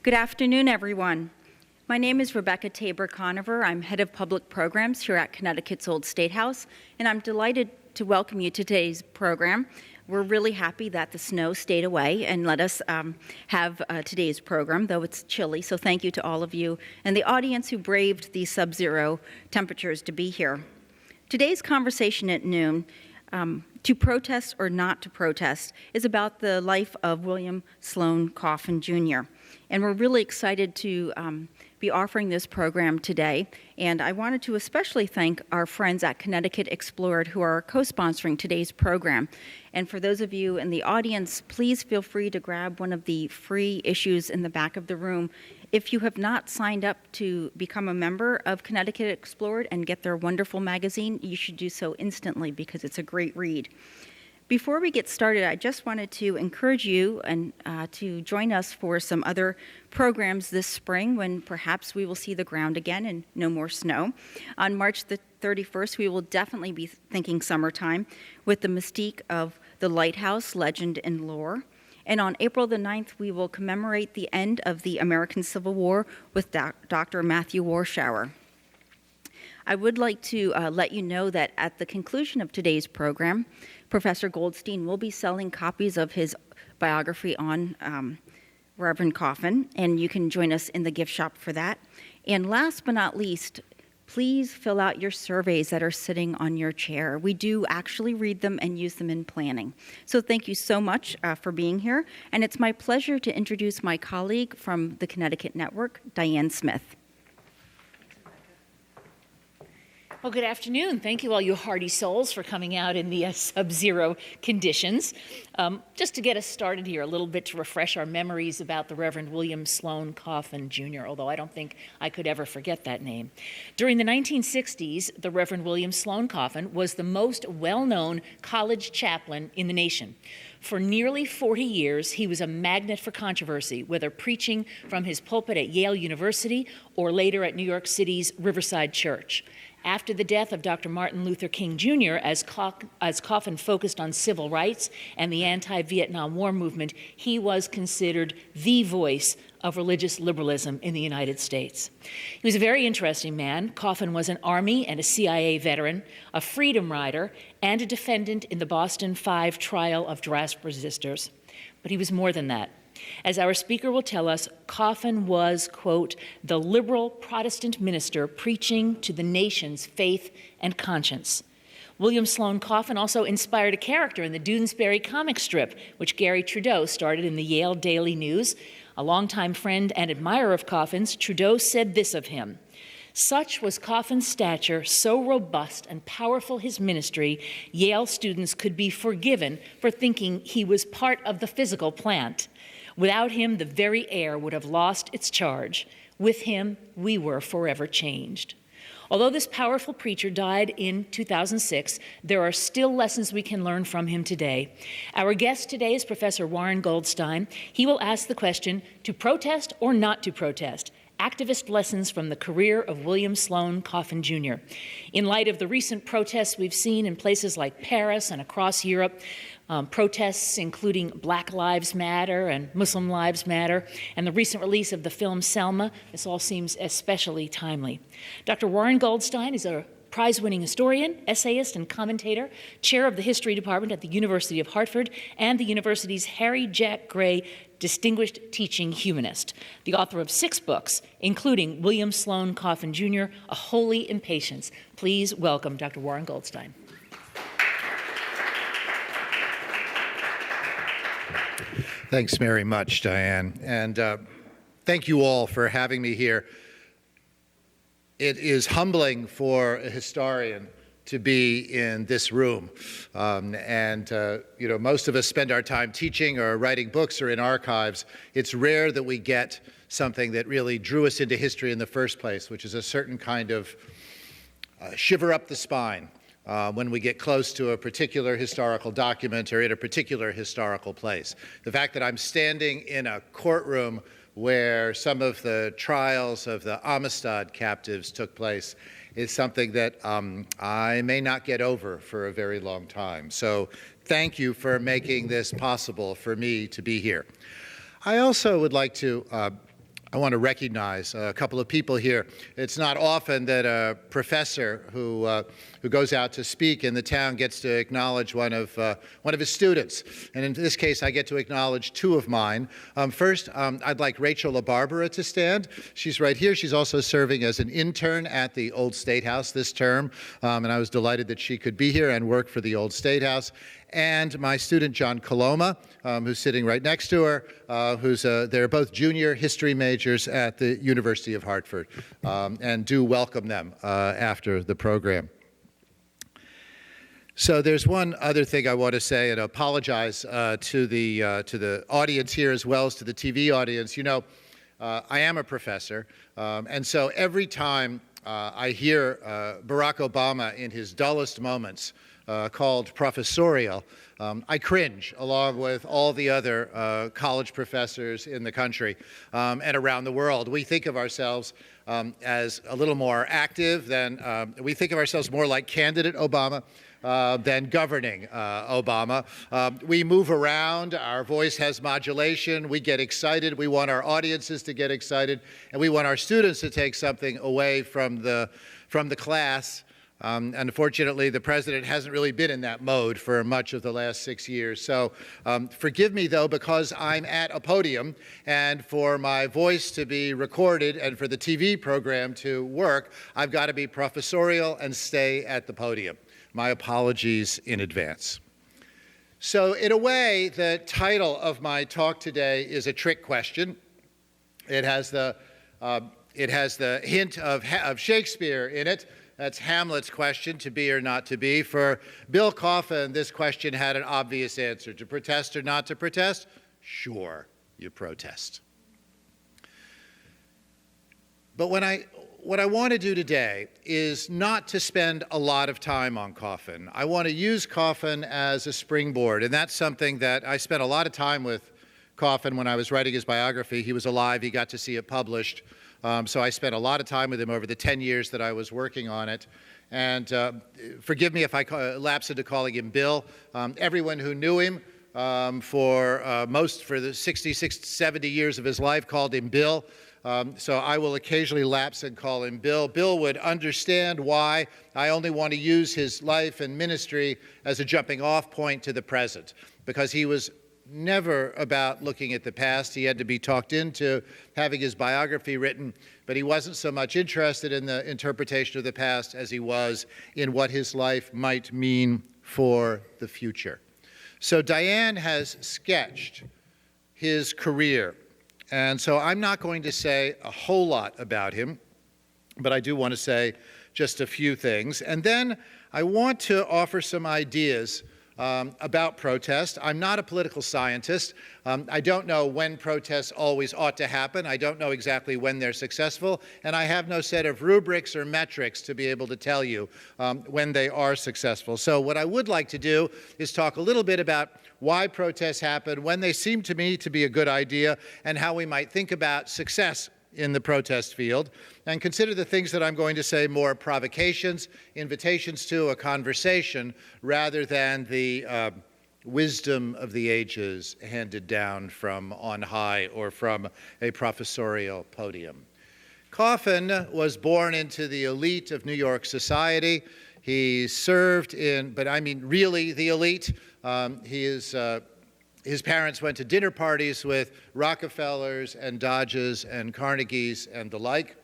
Good afternoon, everyone. My name is Rebecca Tabor-Conover. I'm head of public programs here at Connecticut's Old State House, and I'm delighted to welcome you to today's program. We're really happy that the snow stayed away and let us have today's program, though it's chilly, so thank you to all of you and the audience who braved these sub-zero temperatures to be here. Today's conversation at noon, to protest or not to protest, is about the life of William Sloane Coffin, Jr. And we're really excited to be offering this program today. And I wanted to especially thank our friends at Connecticut Explored who are co-sponsoring today's program. And for those of you in the audience, please feel free to grab one of the free issues in the back of the room. If you have not signed up to become a member of Connecticut Explored and get their wonderful magazine, you should do so instantly because it's a great read. Before we get started, I just wanted to encourage you and to join us for some other programs this spring when perhaps we will see the ground again and no more snow. On March the 31st, we will definitely be thinking summertime with the mystique of the lighthouse, legend, and lore. And on April the 9th, we will commemorate the end of the American Civil War with Dr. Matthew Warschauer. I would like to let you know that at the conclusion of today's program, Professor Goldstein will be selling copies of his biography on Reverend Coffin, and you can join us in the gift shop for that. And last but not least, please fill out your surveys that are sitting on your chair. We do actually read them and use them in planning. So thank you so much for being here. And it's my pleasure to introduce my colleague from the Connecticut Network, Diane Smith. Well, good afternoon. Thank you, all you hardy souls, for coming out in the sub-zero conditions. Just to get us started here, a little bit to refresh our memories about the Reverend William Sloane Coffin, Jr., although I don't think I could ever forget that name. During the 1960s, the Reverend William Sloane Coffin was the most well-known college chaplain in the nation. For nearly 40 years, he was a magnet for controversy, whether preaching from his pulpit at Yale University or later at New York City's Riverside Church. After the death of Dr. Martin Luther King Jr., as Coffin focused on civil rights and the anti-Vietnam War movement, he was considered the voice of religious liberalism in the United States. He was a very interesting man. Coffin was an Army and a CIA veteran, a freedom rider, and a defendant in the Boston 5 trial of draft resistors. But he was more than that. As our speaker will tell us, Coffin was, quote, the liberal Protestant minister preaching to the nation's faith and conscience. William Sloane Coffin also inspired a character in the Doonesbury comic strip, which Gary Trudeau started in the Yale Daily News. A longtime friend and admirer of Coffin's, Trudeau said this of him: "Such was Coffin's stature, so robust and powerful his ministry, Yale students could be forgiven for thinking he was part of the physical plant. Without him, the very air would have lost its charge. With him, we were forever changed." Although this powerful preacher died in 2006, there are still lessons we can learn from him today. Our guest today is Professor Warren Goldstein. He will ask the question, to protest or not to protest? Activist lessons from the career of William Sloane Coffin, Jr. In light of the recent protests we've seen in places like Paris and across Europe, protests including Black Lives Matter and Muslim Lives Matter, and the recent release of the film Selma, this all seems especially timely. Dr. Warren Goldstein is a prize-winning historian, essayist, and commentator, chair of the history department at the University of Hartford, and the university's Harry Jack Gray Distinguished Teaching Humanist, the author of 6 books, including William Sloane Coffin, Jr., A Holy Impatience. Please welcome Dr. Warren Goldstein. Thanks very much, Diane, and thank you all for having me here. It is humbling for a historian to be in this room, most of us spend our time teaching or writing books or in archives. It's rare that we get something that really drew us into history in the first place, which is a certain kind of shiver up the spine when we get close to a particular historical document or in a particular historical place. The fact that I'm standing in a courtroom where some of the trials of the Amistad captives took place is something that I may not get over for a very long time. So thank you for making this possible for me to be here. I also would like to I want to recognize a couple of people here. It's not often that a professor who goes out to speak in the town gets to acknowledge one of his students. And in this case, I get to acknowledge two of mine. First, I'd like Rachel LaBarbera to stand. She's right here. She's also serving as an intern at the Old State House this term. And I was delighted that she could be here and work for the Old State House. And my student, John Coloma, who's sitting right next to her, they're both junior history majors at the University of Hartford, and do welcome them after the program. So there's one other thing I want to say, and apologize to the audience here as well as to the TV audience. You know, I am a professor, and so every time I hear Barack Obama in his dullest moments called Professorial, I cringe, along with all the other college professors in the country and around the world. We think of ourselves as a little more active than, we think of ourselves more like candidate Obama than governing Obama. We move around, our voice has modulation, we get excited, we want our audiences to get excited, and we want our students to take something away from the class. Unfortunately, the president hasn't really been in that mode for much of the last 6 years. So forgive me, though, because I'm at a podium, and for my voice to be recorded and for the TV program to work, I've got to be professorial and stay at the podium. My apologies in advance. So in a way, the title of my talk today is a trick question. It has the hint of Shakespeare in it. That's Hamlet's question, to be or not to be. For Bill Coffin, this question had an obvious answer. To protest or not to protest? Sure, you protest. But what I want to do today is not to spend a lot of time on Coffin. I want to use Coffin as a springboard, and that's something that I spent a lot of time with Coffin when I was writing his biography. He was alive, he got to see it published. So I spent a lot of time with him over the 10 years that I was working on it. And forgive me if I lapse into calling him Bill. Everyone who knew him for the 66, 70 years of his life called him Bill. So I will occasionally lapse and call him Bill. Bill would understand why I only want to use his life and ministry as a jumping off point to the present, because he was never about looking at the past. He had to be talked into having his biography written, but he wasn't so much interested in the interpretation of the past as he was in what his life might mean for the future. So Diane has sketched his career, and so I'm not going to say a whole lot about him, but I do want to say just a few things. And then I want to offer some ideas about protest. I'm not a political scientist. I don't know when protests always ought to happen. I don't know exactly when they're successful, and I have no set of rubrics or metrics to be able to tell you when they are successful. So what I would like to do is talk a little bit about why protests happen, when they seem to me to be a good idea, and how we might think about success in the protest field, and consider the things that I'm going to say more provocations, invitations to a conversation, rather than the wisdom of the ages handed down from on high or from a professorial podium. Coffin was born into the elite of New York society. He served in, but I mean really the elite. His parents went to dinner parties with Rockefellers and Dodges and Carnegies and the like.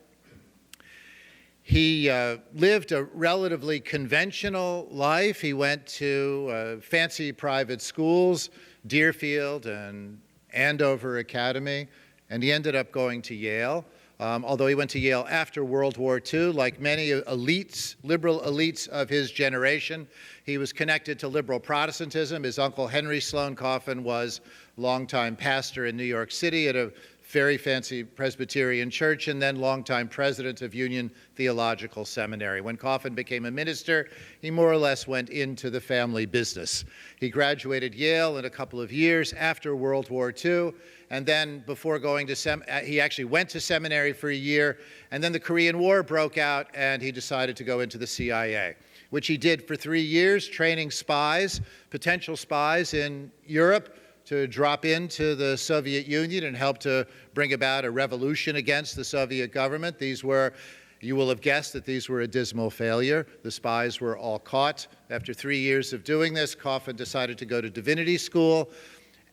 He lived a relatively conventional life. He went to fancy private schools, Deerfield and Andover Academy, and he ended up going to Yale. Although he went to Yale after World War II, like many elites, liberal elites of his generation, he was connected to liberal Protestantism. His uncle Henry Sloane Coffin was longtime pastor in New York City at a very fancy Presbyterian church, and then longtime president of Union Theological Seminary. When Coffin became a minister, he more or less went into the family business. He graduated Yale in a couple of years after World War II, and then before going to he actually went to seminary for a year, and then the Korean War broke out, and he decided to go into the CIA, which he did for 3 years, training spies, potential spies in Europe, to drop into the Soviet Union and help to bring about a revolution against the Soviet government. These were, you will have guessed that these were a dismal failure. The spies were all caught. After 3 years of doing this, Coffin decided to go to divinity school.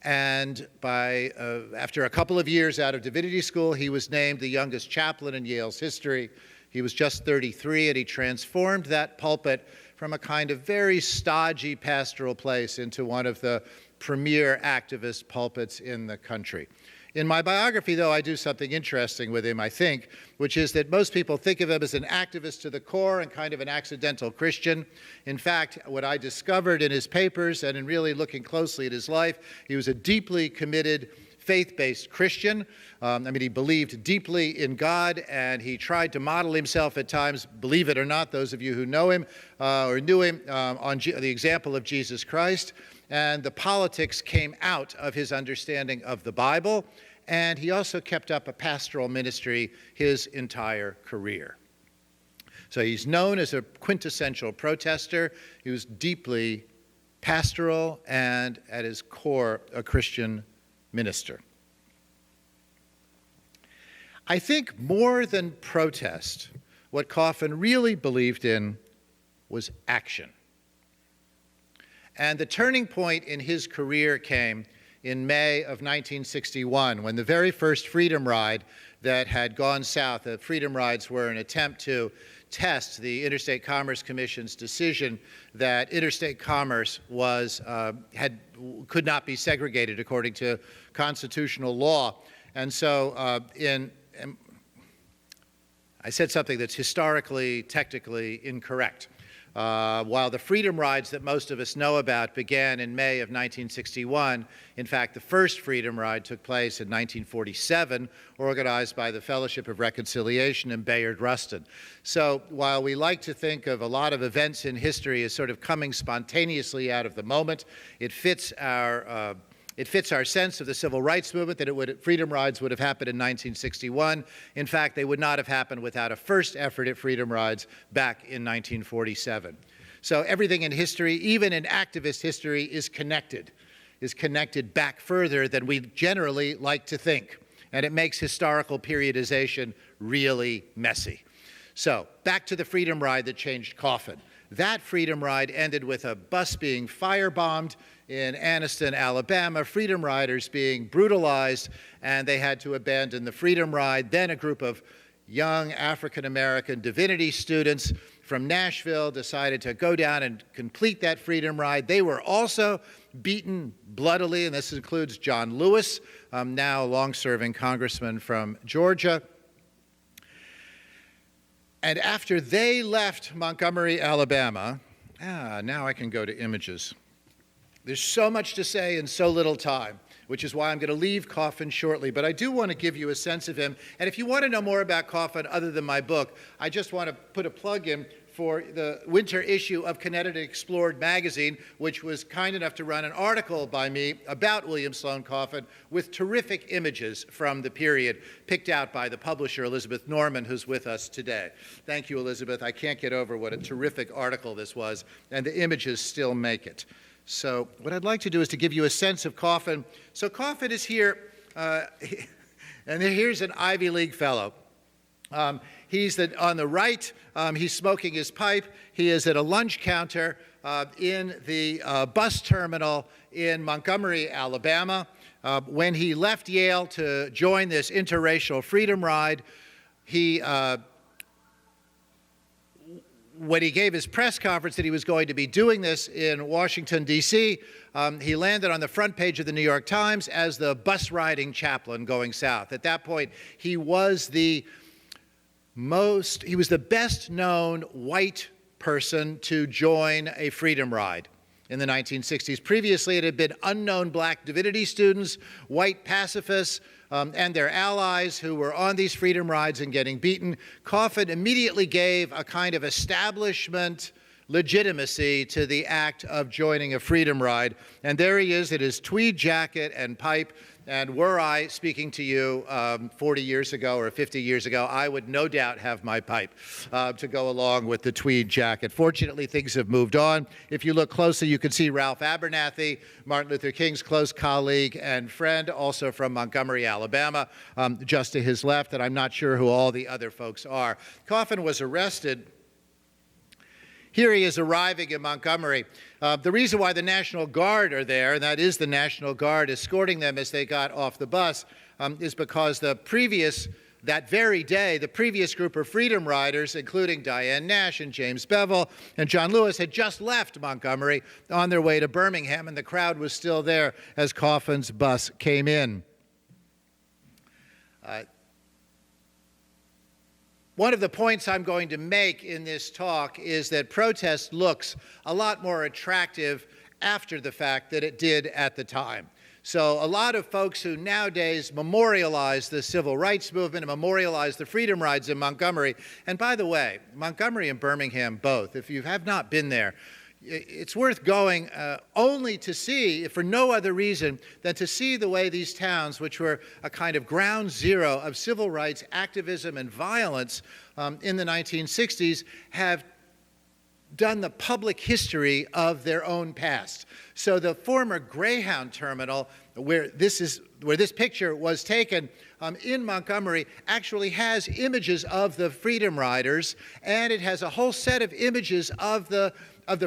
And after a couple of years out of divinity school, he was named the youngest chaplain in Yale's history. He was just 33, and he transformed that pulpit from a kind of very stodgy pastoral place into one of the premier activist pulpits in the country. In my biography, though, I do something interesting with him, I think, which is that most people think of him as an activist to the core and kind of an accidental Christian. In fact, what I discovered in his papers and in really looking closely at his life, he was a deeply committed faith-based Christian. He believed deeply in God, and he tried to model himself at times, believe it or not, those of you who know him or knew him, on the example of Jesus Christ. And the politics came out of his understanding of the Bible, and he also kept up a pastoral ministry his entire career. So he's known as a quintessential protester. He was deeply pastoral and, at his core, a Christian minister. I think more than protest, what Coffin really believed in was action. And the turning point in his career came in May of 1961, when the very first Freedom Ride that had gone south, the Freedom Rides were an attempt to test the Interstate Commerce Commission's decision that interstate commerce could not be segregated according to constitutional law. And so I said something that's historically, technically incorrect. While the Freedom Rides that most of us know about began in May of 1961, in fact, the first Freedom Ride took place in 1947, organized by the Fellowship of Reconciliation and Bayard Rustin. So while we like to think of a lot of events in history as sort of coming spontaneously out of the moment, it fits our sense of the civil rights movement that Freedom Rides would have happened in 1961. In fact, they would not have happened without a first effort at Freedom Rides back in 1947. So everything in history, even in activist history, is connected back further than we generally like to think. And it makes historical periodization really messy. So back to the Freedom Ride that changed Coffin. That Freedom Ride ended with a bus being firebombed in Anniston, Alabama, Freedom Riders being brutalized, and they had to abandon the Freedom Ride. Then a group of young African-American divinity students from Nashville decided to go down and complete that Freedom Ride. They were also beaten bloodily, and this includes John Lewis, now a long-serving congressman from Georgia. And after they left Montgomery, Alabama, now I can go to images. There's so much to say in so little time, which is why I'm going to leave Coffin shortly. But I do want to give you a sense of him. And if you want to know more about Coffin other than my book, I just want to put a plug in for the winter issue of Connecticut Explored magazine, which was kind enough to run an article by me about William Sloane Coffin with terrific images from the period picked out by the publisher, Elizabeth Norman, who's with us today. Thank you, Elizabeth. I can't get over what a terrific article this was, and the images still make it. So what I'd like to do is to give you a sense of Coffin. So Coffin is here, and here's an Ivy League fellow. He's on the right. He's smoking his pipe. He is at a lunch counter in the bus terminal in Montgomery, Alabama. When he left Yale to join this interracial Freedom Ride, when he gave his press conference that he was going to be doing this in Washington, D.C., he landed on the front page of the New York Times as the bus riding chaplain going south. At that point, he was the best known white person to join a Freedom Ride in the 1960s. Previously, it had been unknown black divinity students, white pacifists, and their allies who were on these Freedom Rides and getting beaten. Coffin immediately gave a kind of establishment legitimacy to the act of joining a freedom ride. And there he is in his tweed jacket and pipe. And were I speaking to you 40 years ago or 50 years ago, I would no doubt have my pipe to go along with the tweed jacket. Fortunately, things have moved on. If you look closely, you can see Ralph Abernathy, Martin Luther King's close colleague and friend, also from Montgomery, Alabama, just to his left, and I'm not sure who all the other folks are. Coffin was arrested. Here he is arriving in Montgomery. The reason why the National Guard are there, and that is the National Guard escorting them as they got off the bus, is because that very day, the previous group of Freedom Riders, including Diane Nash and James Bevel and John Lewis, had just left Montgomery on their way to Birmingham, and the crowd was still there as Coffin's bus came in. One of the points I'm going to make in this talk is that protest looks a lot more attractive after the fact than it did at the time. So a lot of folks who nowadays memorialize the civil rights movement and memorialize the freedom rides in Montgomery, and by the way, Montgomery and Birmingham both, if you have not been there, it's worth going only to see, for no other reason than to see the way these towns, which were a kind of ground zero of civil rights activism and violence in the 1960s, have done the public history of their own past. So the former Greyhound terminal, where this picture was taken in Montgomery, actually has images of the Freedom Riders, and it has a whole set of images of the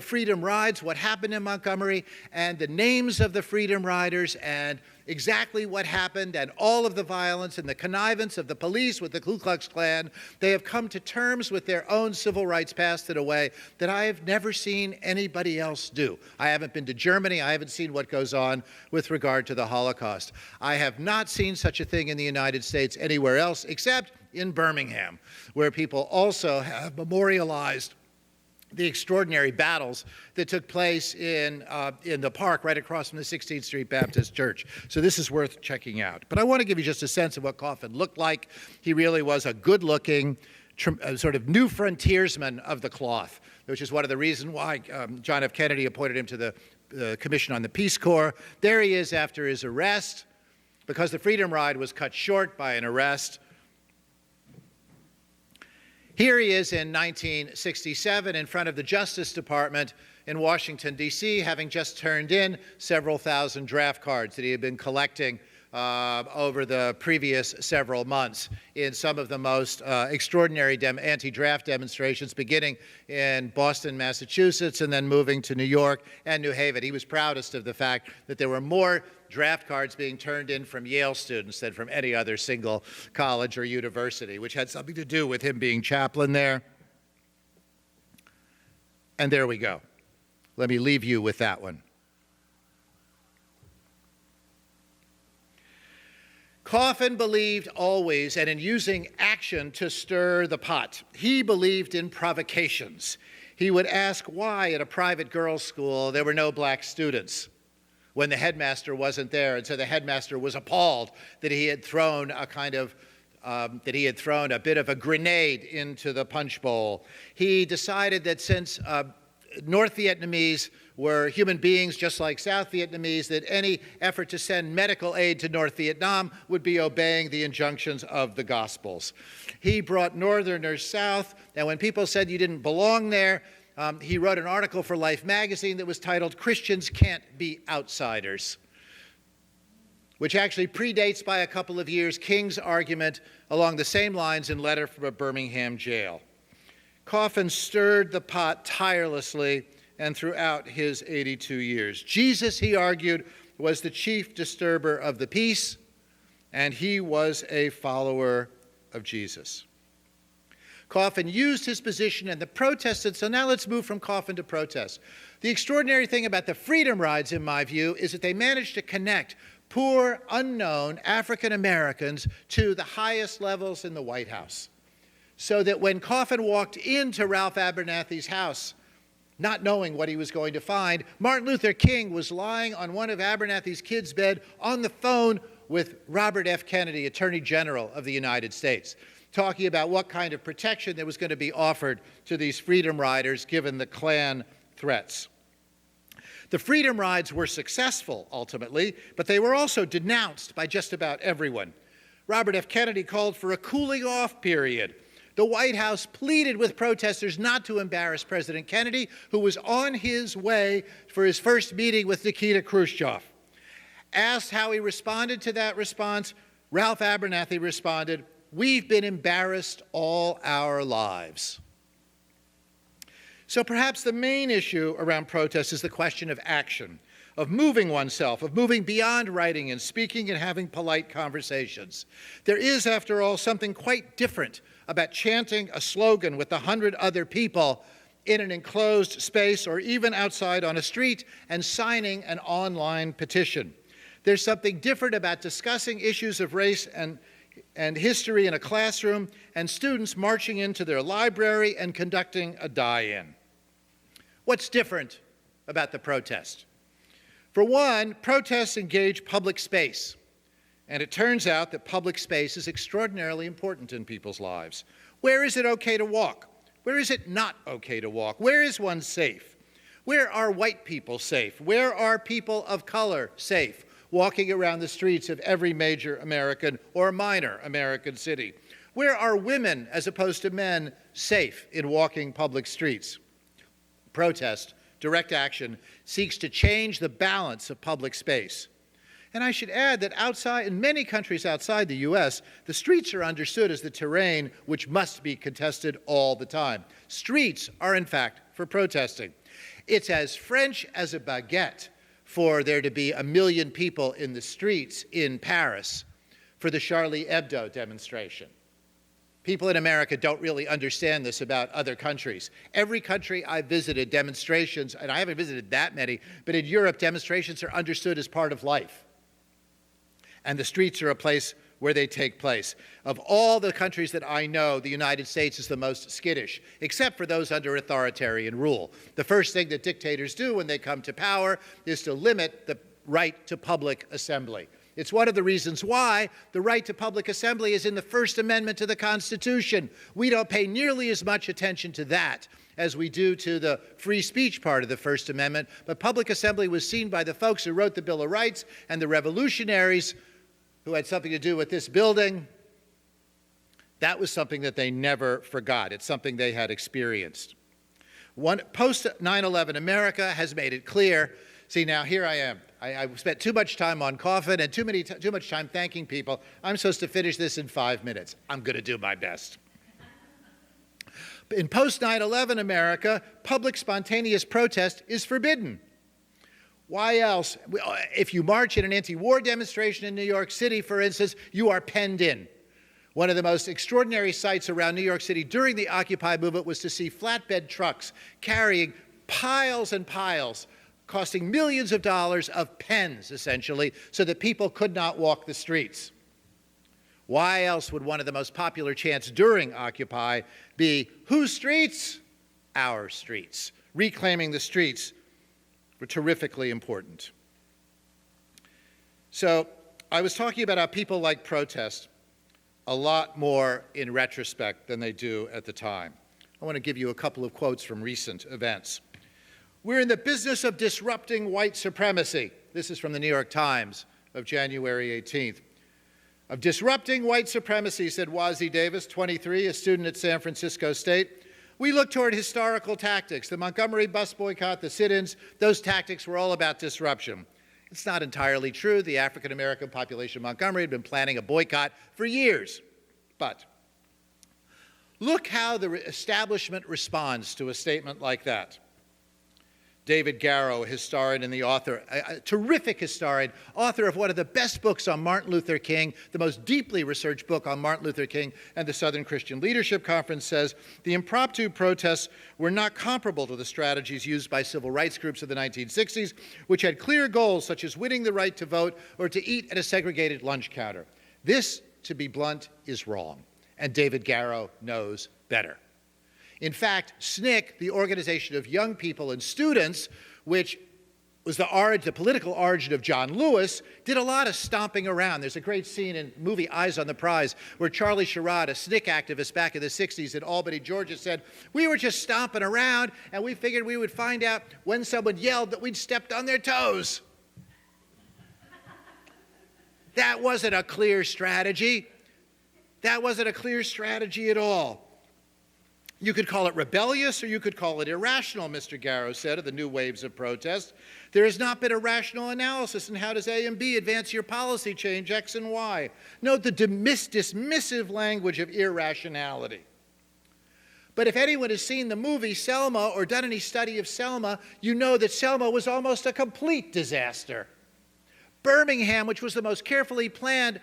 Freedom Rides, what happened in Montgomery, and the names of the Freedom Riders, and exactly what happened, and all of the violence and the connivance of the police with the Ku Klux Klan. They have come to terms with their own civil rights past in a way that I have never seen anybody else do. I haven't been to Germany. I haven't seen what goes on with regard to the Holocaust. I have not seen such a thing in the United States anywhere else except in Birmingham, where people also have memorialized the extraordinary battles that took place in the park right across from the 16th Street Baptist Church. So this is worth checking out. But I want to give you just a sense of what Coffin looked like. He really was a good-looking, sort of new frontiersman of the cloth, which is one of the reasons why John F. Kennedy appointed him to the Commission on the Peace Corps. There he is after his arrest, because the Freedom Ride was cut short by an arrest. Here he is in 1967 in front of the Justice Department in Washington, D.C., having just turned in several thousand draft cards that he had been collecting over the previous several months in some of the most extraordinary anti-draft demonstrations, beginning in Boston, Massachusetts, and then moving to New York and New Haven. He was proudest of the fact that there were more draft cards being turned in from Yale students than from any other single college or university, which had something to do with him being chaplain there. And there we go. Let me leave you with that one. Coffin believed always, and in using action to stir the pot. He believed in provocations. He would ask why at a private girls' school there were no black students when the headmaster wasn't there, and so the headmaster was appalled that he had thrown a bit of a grenade into the punch bowl. He decided that since North Vietnamese were human beings just like South Vietnamese, that any effort to send medical aid to North Vietnam would be obeying the injunctions of the Gospels. He brought Northerners south, and when people said you didn't belong there, he wrote an article for Life magazine that was titled "Christians Can't Be Outsiders," which actually predates by a couple of years King's argument along the same lines in Letter from a Birmingham jail. Coffin stirred the pot tirelessly and throughout his 82 years. Jesus, he argued, was the chief disturber of the peace, and he was a follower of Jesus. Coffin used his position and the protested, so now let's move from Coffin to protest. The extraordinary thing about the Freedom Rides, in my view, is that they managed to connect poor, unknown African Americans to the highest levels in the White House. So that when Coffin walked into Ralph Abernathy's house, not knowing what he was going to find, Martin Luther King was lying on one of Abernathy's kids' bed on the phone with Robert F. Kennedy, Attorney General of the United States. talking about what kind of protection that was going to be offered to these freedom riders given the Klan threats. The freedom rides were successful, ultimately, but they were also denounced by just about everyone. Robert F. Kennedy called for a cooling-off period. The White House pleaded with protesters not to embarrass President Kennedy, who was on his way for his first meeting with Nikita Khrushchev. Asked how he responded to that response, Ralph Abernathy responded, "We've been embarrassed all our lives." So perhaps the main issue around protests is the question of action, of moving oneself, of moving beyond writing and speaking and having polite conversations. There is, after all, something quite different about chanting a slogan with 100 other people in an enclosed space or even outside on a street and signing an online petition. There's something different about discussing issues of race and history in a classroom and students marching into their library and conducting a die-in. What's different about the protest? For one, protests engage public space. And it turns out that public space is extraordinarily important in people's lives. Where is it okay to walk? Where is it not okay to walk? Where is one safe? Where are white people safe? Where are people of color safe walking around the streets of every major American or minor American city? Where are women, as opposed to men, safe in walking public streets? Protest, direct action, seeks to change the balance of public space. And I should add that in many countries outside the U.S., the streets are understood as the terrain which must be contested all the time. Streets are, in fact, for protesting. It's as French as a baguette for there to be 1 million people in the streets in Paris for the Charlie Hebdo demonstration. People in America don't really understand this about other countries. Every country I've visited, demonstrations, and I haven't visited that many, but in Europe, demonstrations are understood as part of life. And the streets are a place where they take place. Of all the countries that I know, the United States is the most skittish, except for those under authoritarian rule. The first thing that dictators do when they come to power is to limit the right to public assembly. It's one of the reasons why the right to public assembly is in the First Amendment to the Constitution. We don't pay nearly as much attention to that as we do to the free speech part of the First Amendment, but public assembly was seen by the folks who wrote the Bill of Rights and the revolutionaries who had something to do with this building. That was something that they never forgot. It's something they had experienced. Post 9/11 America has made it clear. See, now here I am. I spent too much time on Coffin and too much time thanking people. I'm supposed to finish this in 5 minutes. I'm going to do my best. In post 9/11 America, public spontaneous protest is forbidden. Why else? If you march in an anti-war demonstration in New York City, for instance, you are penned in. One of the most extraordinary sights around New York City during the Occupy movement was to see flatbed trucks carrying piles and piles, costing millions of dollars of pens, essentially, so that people could not walk the streets. Why else would one of the most popular chants during Occupy be, whose streets? Our streets. Reclaiming the streets were terrifically important. So I was talking about how people like protest a lot more in retrospect than they do at the time. I want to give you a couple of quotes from recent events. We're in the business of disrupting white supremacy. This is from the New York Times of January 18th. Of disrupting white supremacy, said Wazie Davis, 23, a student at San Francisco State. We look toward historical tactics. The Montgomery bus boycott, the sit-ins, those tactics were all about disruption. It's not entirely true. The African-American population of Montgomery had been planning a boycott for years. But look how the establishment responds to a statement like that. David Garrow, a historian and the author, a terrific historian, author of one of the best books on Martin Luther King, the most deeply researched book on Martin Luther King and the Southern Christian Leadership Conference, says the impromptu protests were not comparable to the strategies used by civil rights groups of the 1960s, which had clear goals such as winning the right to vote or to eat at a segregated lunch counter. This, to be blunt, is wrong, and David Garrow knows better. In fact, SNCC, the Organization of Young People and Students, which was the political origin of John Lewis, did a lot of stomping around. There's a great scene in movie Eyes on the Prize where Charlie Sherrod, a SNCC activist back in the 60s in Albany, Georgia, said, "We were just stomping around and we figured we would find out when someone yelled that we'd stepped on their toes." That wasn't a clear strategy. That wasn't a clear strategy at all. You could call it rebellious or you could call it irrational, Mr. Garrow said of the new waves of protest. There has not been a rational analysis in how does A and B advance your policy change X and Y. Note the dismissive language of irrationality. But if anyone has seen the movie Selma or done any study of Selma, you know that Selma was almost a complete disaster. Birmingham, which was the most carefully planned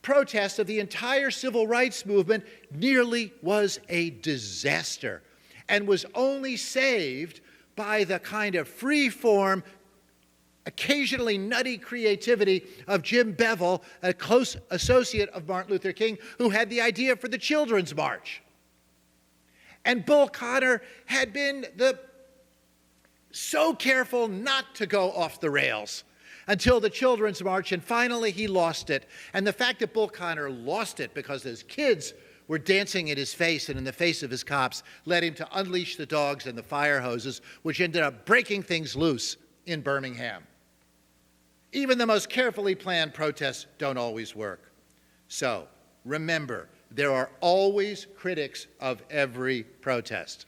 protest of the entire civil rights movement, nearly was a disaster and was only saved by the kind of free-form, occasionally nutty creativity of Jim Bevel, a close associate of Martin Luther King, who had the idea for the Children's March. And Bull Connor had been so careful not to go off the rails until the Children's March, and finally he lost it. And the fact that Bull Connor lost it because his kids were dancing in his face and in the face of his cops led him to unleash the dogs and the fire hoses, which ended up breaking things loose in Birmingham. Even the most carefully planned protests don't always work. So remember, there are always critics of every protest.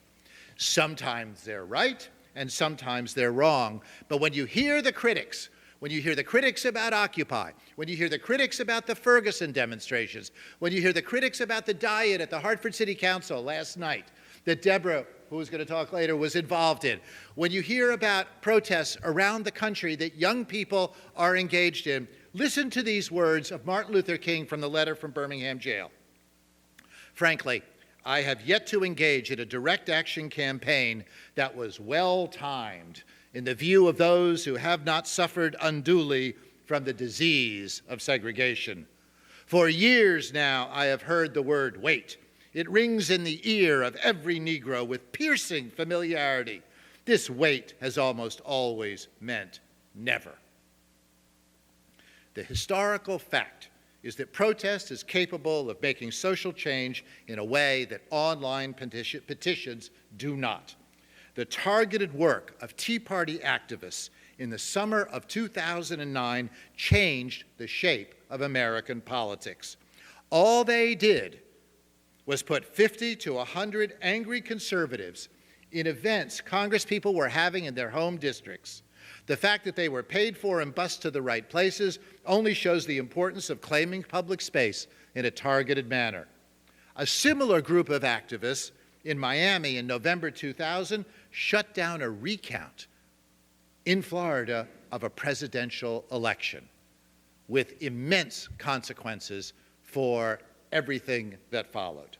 Sometimes they're right and sometimes they're wrong. But when you hear the critics, when you hear the critics about Occupy, when you hear the critics about the Ferguson demonstrations, when you hear the critics about the diet at the Hartford City Council last night that Debra, who is going to talk later, was involved in, when you hear about protests around the country that young people are engaged in, listen to these words of Martin Luther King from the letter from Birmingham jail. "Frankly, I have yet to engage in a direct action campaign that was well-timed in the view of those who have not suffered unduly from the disease of segregation. For years now, I have heard the word wait. It rings in the ear of every Negro with piercing familiarity. This wait has almost always meant never." The historical fact is that protest is capable of making social change in a way that online petitions do not. The targeted work of Tea Party activists in the summer of 2009 changed the shape of American politics. All they did was put 50 to 100 angry conservatives in events congresspeople were having in their home districts. The fact that they were paid for and bused to the right places only shows the importance of claiming public space in a targeted manner. A similar group of activists in Miami in November 2000 shut down a recount in Florida of a presidential election with immense consequences for everything that followed.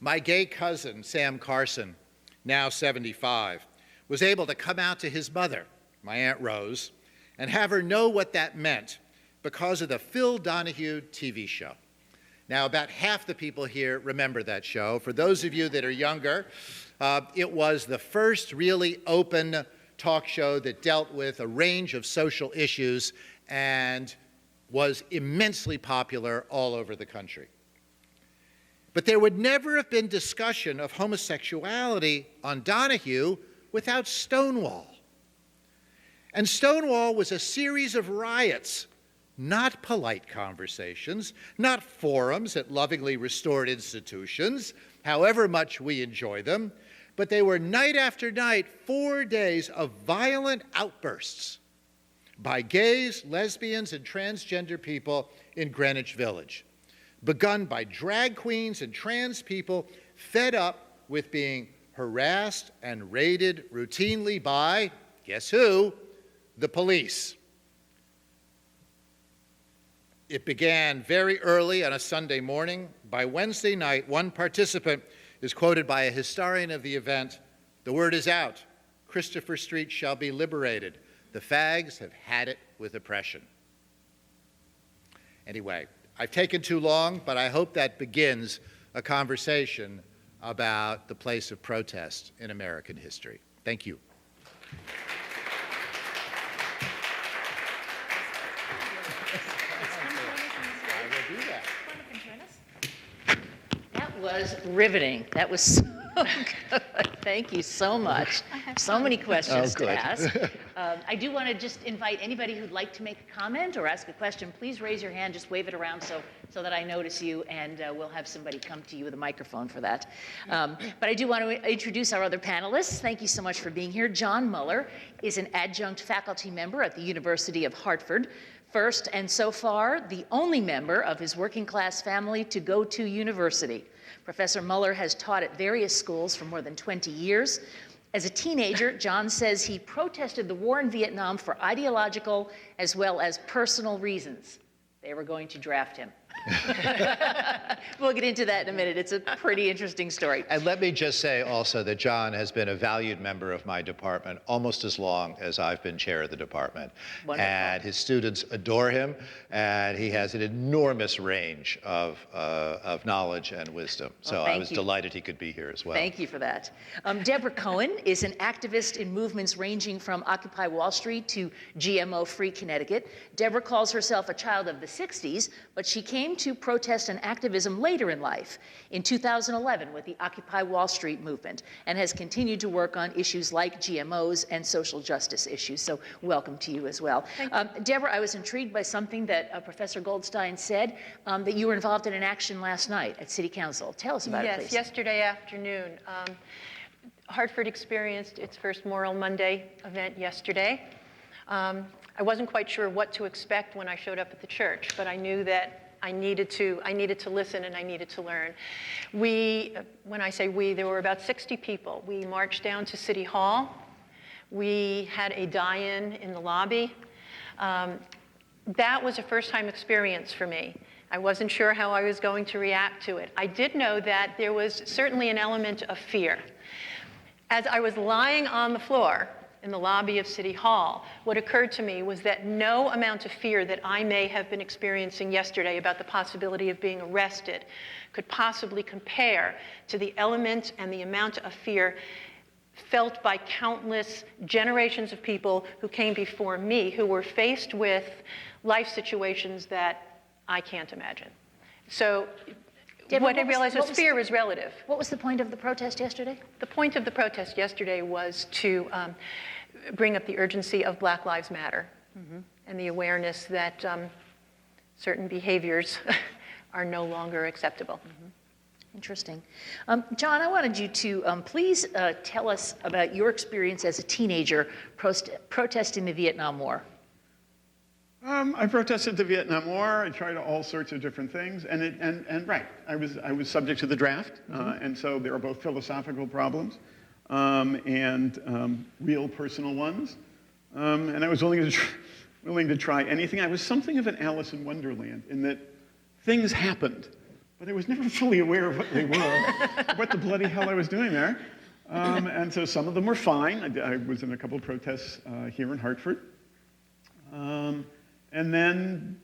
My gay cousin, Sam Carson, now 75, was able to come out to his mother, my Aunt Rose, and have her know what that meant because of the Phil Donahue TV show. Now, about half the people here remember that show. For those of you that are younger, it was the first really open talk show that dealt with a range of social issues and was immensely popular all over the country. But there would never have been discussion of homosexuality on Donahue without Stonewall. And Stonewall was a series of riots, not polite conversations, not forums at lovingly restored institutions, however much we enjoy them, but they were night after night, 4 days of violent outbursts by gays, lesbians, and transgender people in Greenwich Village, begun by drag queens and trans people fed up with being harassed and raided routinely by, guess who? The police. It began very early on a Sunday morning. By Wednesday night, one participant is quoted by a historian of the event, "The word is out. Christopher Street shall be liberated. The fags have had it with oppression." Anyway, I've taken too long, but I hope that begins a conversation about the place of protest in American history. Thank you. I will do that. That was riveting. That was so good. Thank you so much. So many questions to ask. I do want to just invite anybody who'd like to make a comment or ask a question, please raise your hand, just wave it around so that I notice you, and we'll have somebody come to you with a microphone for that. But I do want to introduce our other panelists. Thank you so much for being here. John Mueller is an adjunct faculty member at the University of Hartford. First, and so far, the only member of his working class family to go to university. Professor Mueller has taught at various schools for more than 20 years. As a teenager, John says he protested the war in Vietnam for ideological as well as personal reasons. They were going to draft him. We'll get into that in a minute. It's a pretty interesting story. And let me just say also that John has been a valued member of my department almost as long as I've been chair of the department. Wonderful. And his students adore him, and he has an enormous range of knowledge and wisdom. So I was delighted he could be here as well. Thank you for that. Debra Cohen is an activist in movements ranging from Occupy Wall Street to GMO-free Connecticut. Debra calls herself a child of the 60s, but she came to protest and activism later in life, in 2011 with the Occupy Wall Street movement, and has continued to work on issues like GMOs and social justice issues. So welcome to you as well. Debra, I was intrigued by something that Professor Goldstein said, that you were involved in an action last night at City Council. Tell us about it, please. Yes, yesterday afternoon. Hartford experienced its first Moral Monday event yesterday. I wasn't quite sure what to expect when I showed up at the church, but I knew that I needed to listen and I needed to learn. When I say we, there were about 60 people. We marched down to City Hall. We had a die-in in the lobby. That was a first-time experience for me. I wasn't sure how I was going to react to it. I did know that there was certainly an element of fear. As I was lying on the floor in the lobby of City Hall, what occurred to me was that no amount of fear that I may have been experiencing yesterday about the possibility of being arrested could possibly compare to the element and the amount of fear felt by countless generations of people who came before me, who were faced with life situations that I can't imagine. So Debra, what I realized was fear is relative. What was the point of the protest yesterday? The point of the protest yesterday was to bring up the urgency of Black Lives Matter and the awareness that certain behaviors are no longer acceptable. Interesting. John, I wanted you to please tell us about your experience as a teenager protesting the Vietnam War. I protested the Vietnam War. I tried all sorts of different things, and right, I was subject to the draft, and so there are both philosophical problems and real personal ones, and I was willing to try anything. I was something of an Alice in Wonderland in that things happened, but I was never fully aware of what they were, what the bloody hell I was doing there, and so some of them were fine. I was in a couple of protests here in Hartford. And then,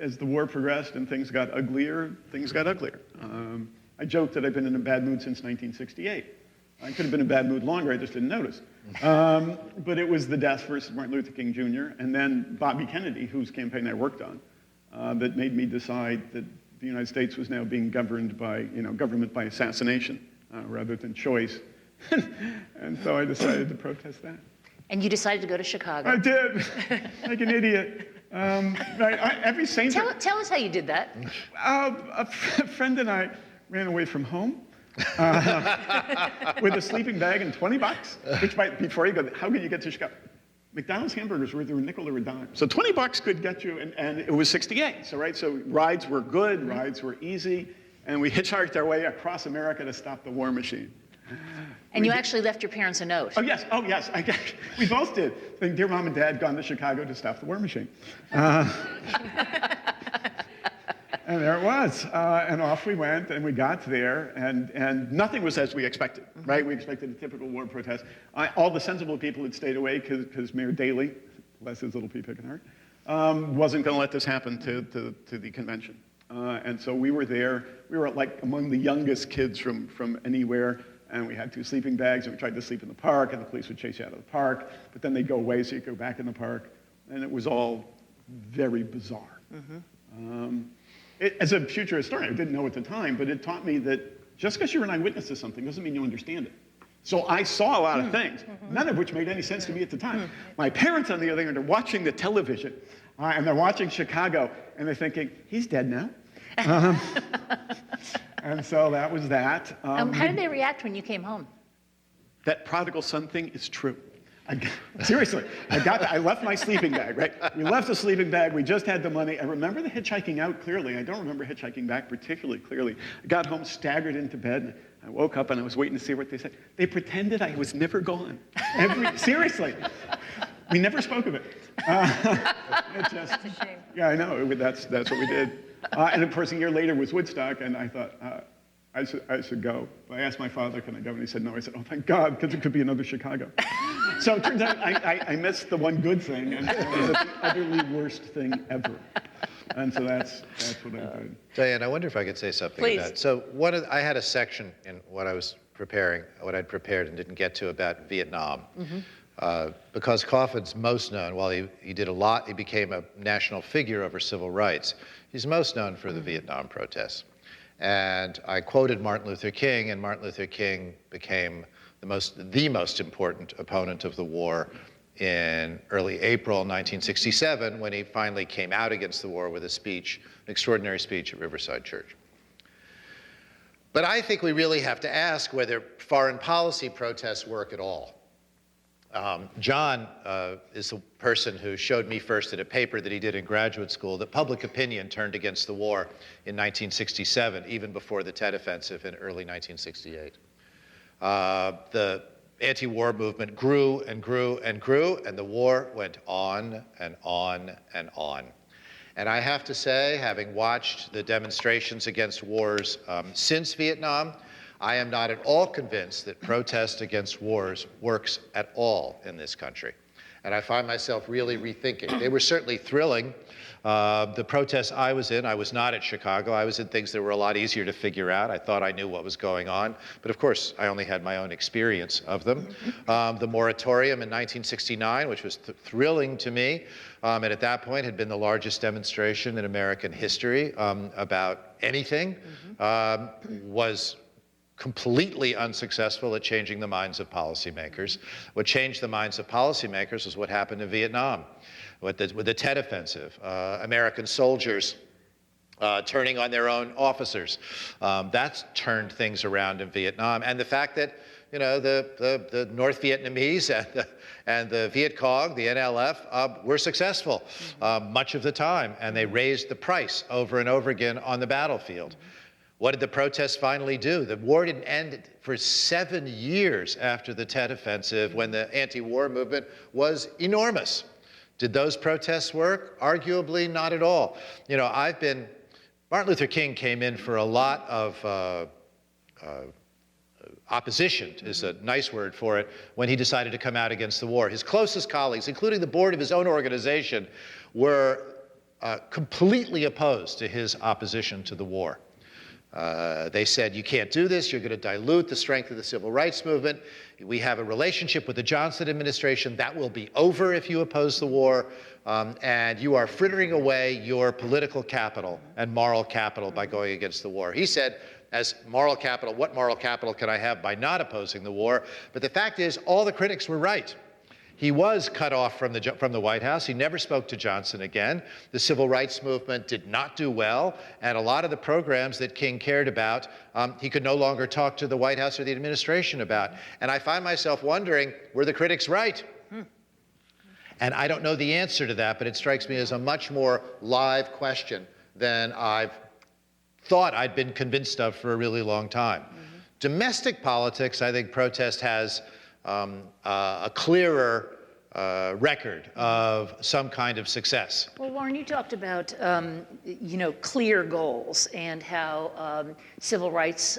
as the war progressed and things got uglier, things got uglier. I joked that I've been in a bad mood since 1968. I could have been in a bad mood longer, I just didn't notice. But it was the death first of Martin Luther King Jr. and then Bobby Kennedy, whose campaign I worked on, that made me decide that the United States was now being governed by, government by assassination rather than choice. And so I decided to protest that. And you decided to go to Chicago. I did, like an idiot. Every Saint. Tell us how you did that. A friend and I ran away from home with a sleeping bag and $20, which before you go, how could you get to Chicago? McDonald's hamburgers were either a nickel or a dime. So $20 could get you, and it was 68. So rides were good, rides were easy, and we hitchhiked our way across America to stop the war machine. And you actually left your parents a note. Oh, yes. We both did. Saying, dear Mom and Dad, gone to Chicago to stop the war machine. And there it was. And off we went, and we got there, and nothing was as we expected, right? We expected a typical war protest. All the sensible people had stayed away because Mayor Daley, bless his little pea-picking heart, wasn't going to let this happen to the convention. And so we were there. We were like among the youngest kids from anywhere. And we had 2 sleeping bags, and we tried to sleep in the park, and the police would chase you out of the park. But then they'd go away, so you'd go back in the park. And it was all very bizarre. As a future historian, I didn't know at the time, but it taught me that just because you're an eyewitness to something doesn't mean you understand it. So I saw a lot of things, none of which made any sense to me at the time. My parents, on the other hand, are watching the television, and they're watching Chicago, and they're thinking, he's dead now. And so that was that. How did they react when you came home? That prodigal son thing is true. Seriously, I left my sleeping bag, right? We left the sleeping bag, we just had the money. I remember the hitchhiking out clearly. I don't remember hitchhiking back particularly clearly. I got home, staggered into bed. I woke up and I was waiting to see what they said. They pretended I was never gone. Seriously. We never spoke of it. That's a shame. Yeah, I know, that's what we did. And of course, a year later was Woodstock, and I thought, I should go. I asked my father, can I go? And he said no. I said, oh, thank God, because it could be another Chicago. So it turns out I missed the one good thing, and it was the utterly worst thing ever. And so that's what I did. Diane, I wonder if I could say something Please. about it. So I had a section in what I was preparing, what I'd prepared and didn't get to about Vietnam. Because Coffin's most known, while he did a lot, he became a national figure over civil rights. He's most known for the Vietnam protests. And I quoted Martin Luther King, and Martin Luther King became the most important opponent of the war in early April 1967, when he finally came out against the war with a speech, an extraordinary speech at Riverside Church. But I think we really have to ask whether foreign policy protests work at all. John is the person who showed me first in a paper that he did in graduate school that public opinion turned against the war in 1967, even before the Tet Offensive in early 1968. The anti-war movement grew and grew and grew, and the war went on and on and on. And I have to say, having watched the demonstrations against wars since Vietnam, I am not at all convinced that protest against wars works at all in this country. And I find myself really rethinking. They were certainly thrilling. The protests I was in, I was not at Chicago. I was in things that were a lot easier to figure out. I thought I knew what was going on. But of course, I only had my own experience of them. The moratorium in 1969, which was thrilling to me, and at that point had been the largest demonstration in American history about anything, was completely unsuccessful at changing the minds of policymakers. What changed the minds of policymakers was what happened in Vietnam with the Tet Offensive, American soldiers turning on their own officers. That's turned things around in Vietnam. And the fact that, you know, the North Vietnamese and the Viet Cong, the NLF, were successful much of the time, and they raised the price over and over again on the battlefield. What did the protests finally do? The war didn't end for 7 years after the Tet Offensive, when the anti-war movement was enormous. Did those protests work? Arguably not at all. You know, Martin Luther King came in for a lot of opposition, is a nice word for it, when he decided to come out against the war. His closest colleagues, including the board of his own organization, were completely opposed to his opposition to the war. They said, you can't do this, you're going to dilute the strength of the civil rights movement. We have a relationship with the Johnson administration that will be over if you oppose the war, and you are frittering away your political capital and moral capital by going against the war. He said, as moral capital, what moral capital can I have by not opposing the war? But the fact is, all the critics were right. He was cut off from the White House. He never spoke to Johnson again. The civil rights movement did not do well, and a lot of the programs that King cared about, he could no longer talk to the White House or the administration about. And I find myself wondering, were the critics right? And I don't know the answer to that, but it strikes me as a much more live question than I've thought I'd been convinced of for a really long time. Domestic politics, I think protest has a clearer record of some kind of success. Well, Warren, you talked about, clear goals and how civil rights,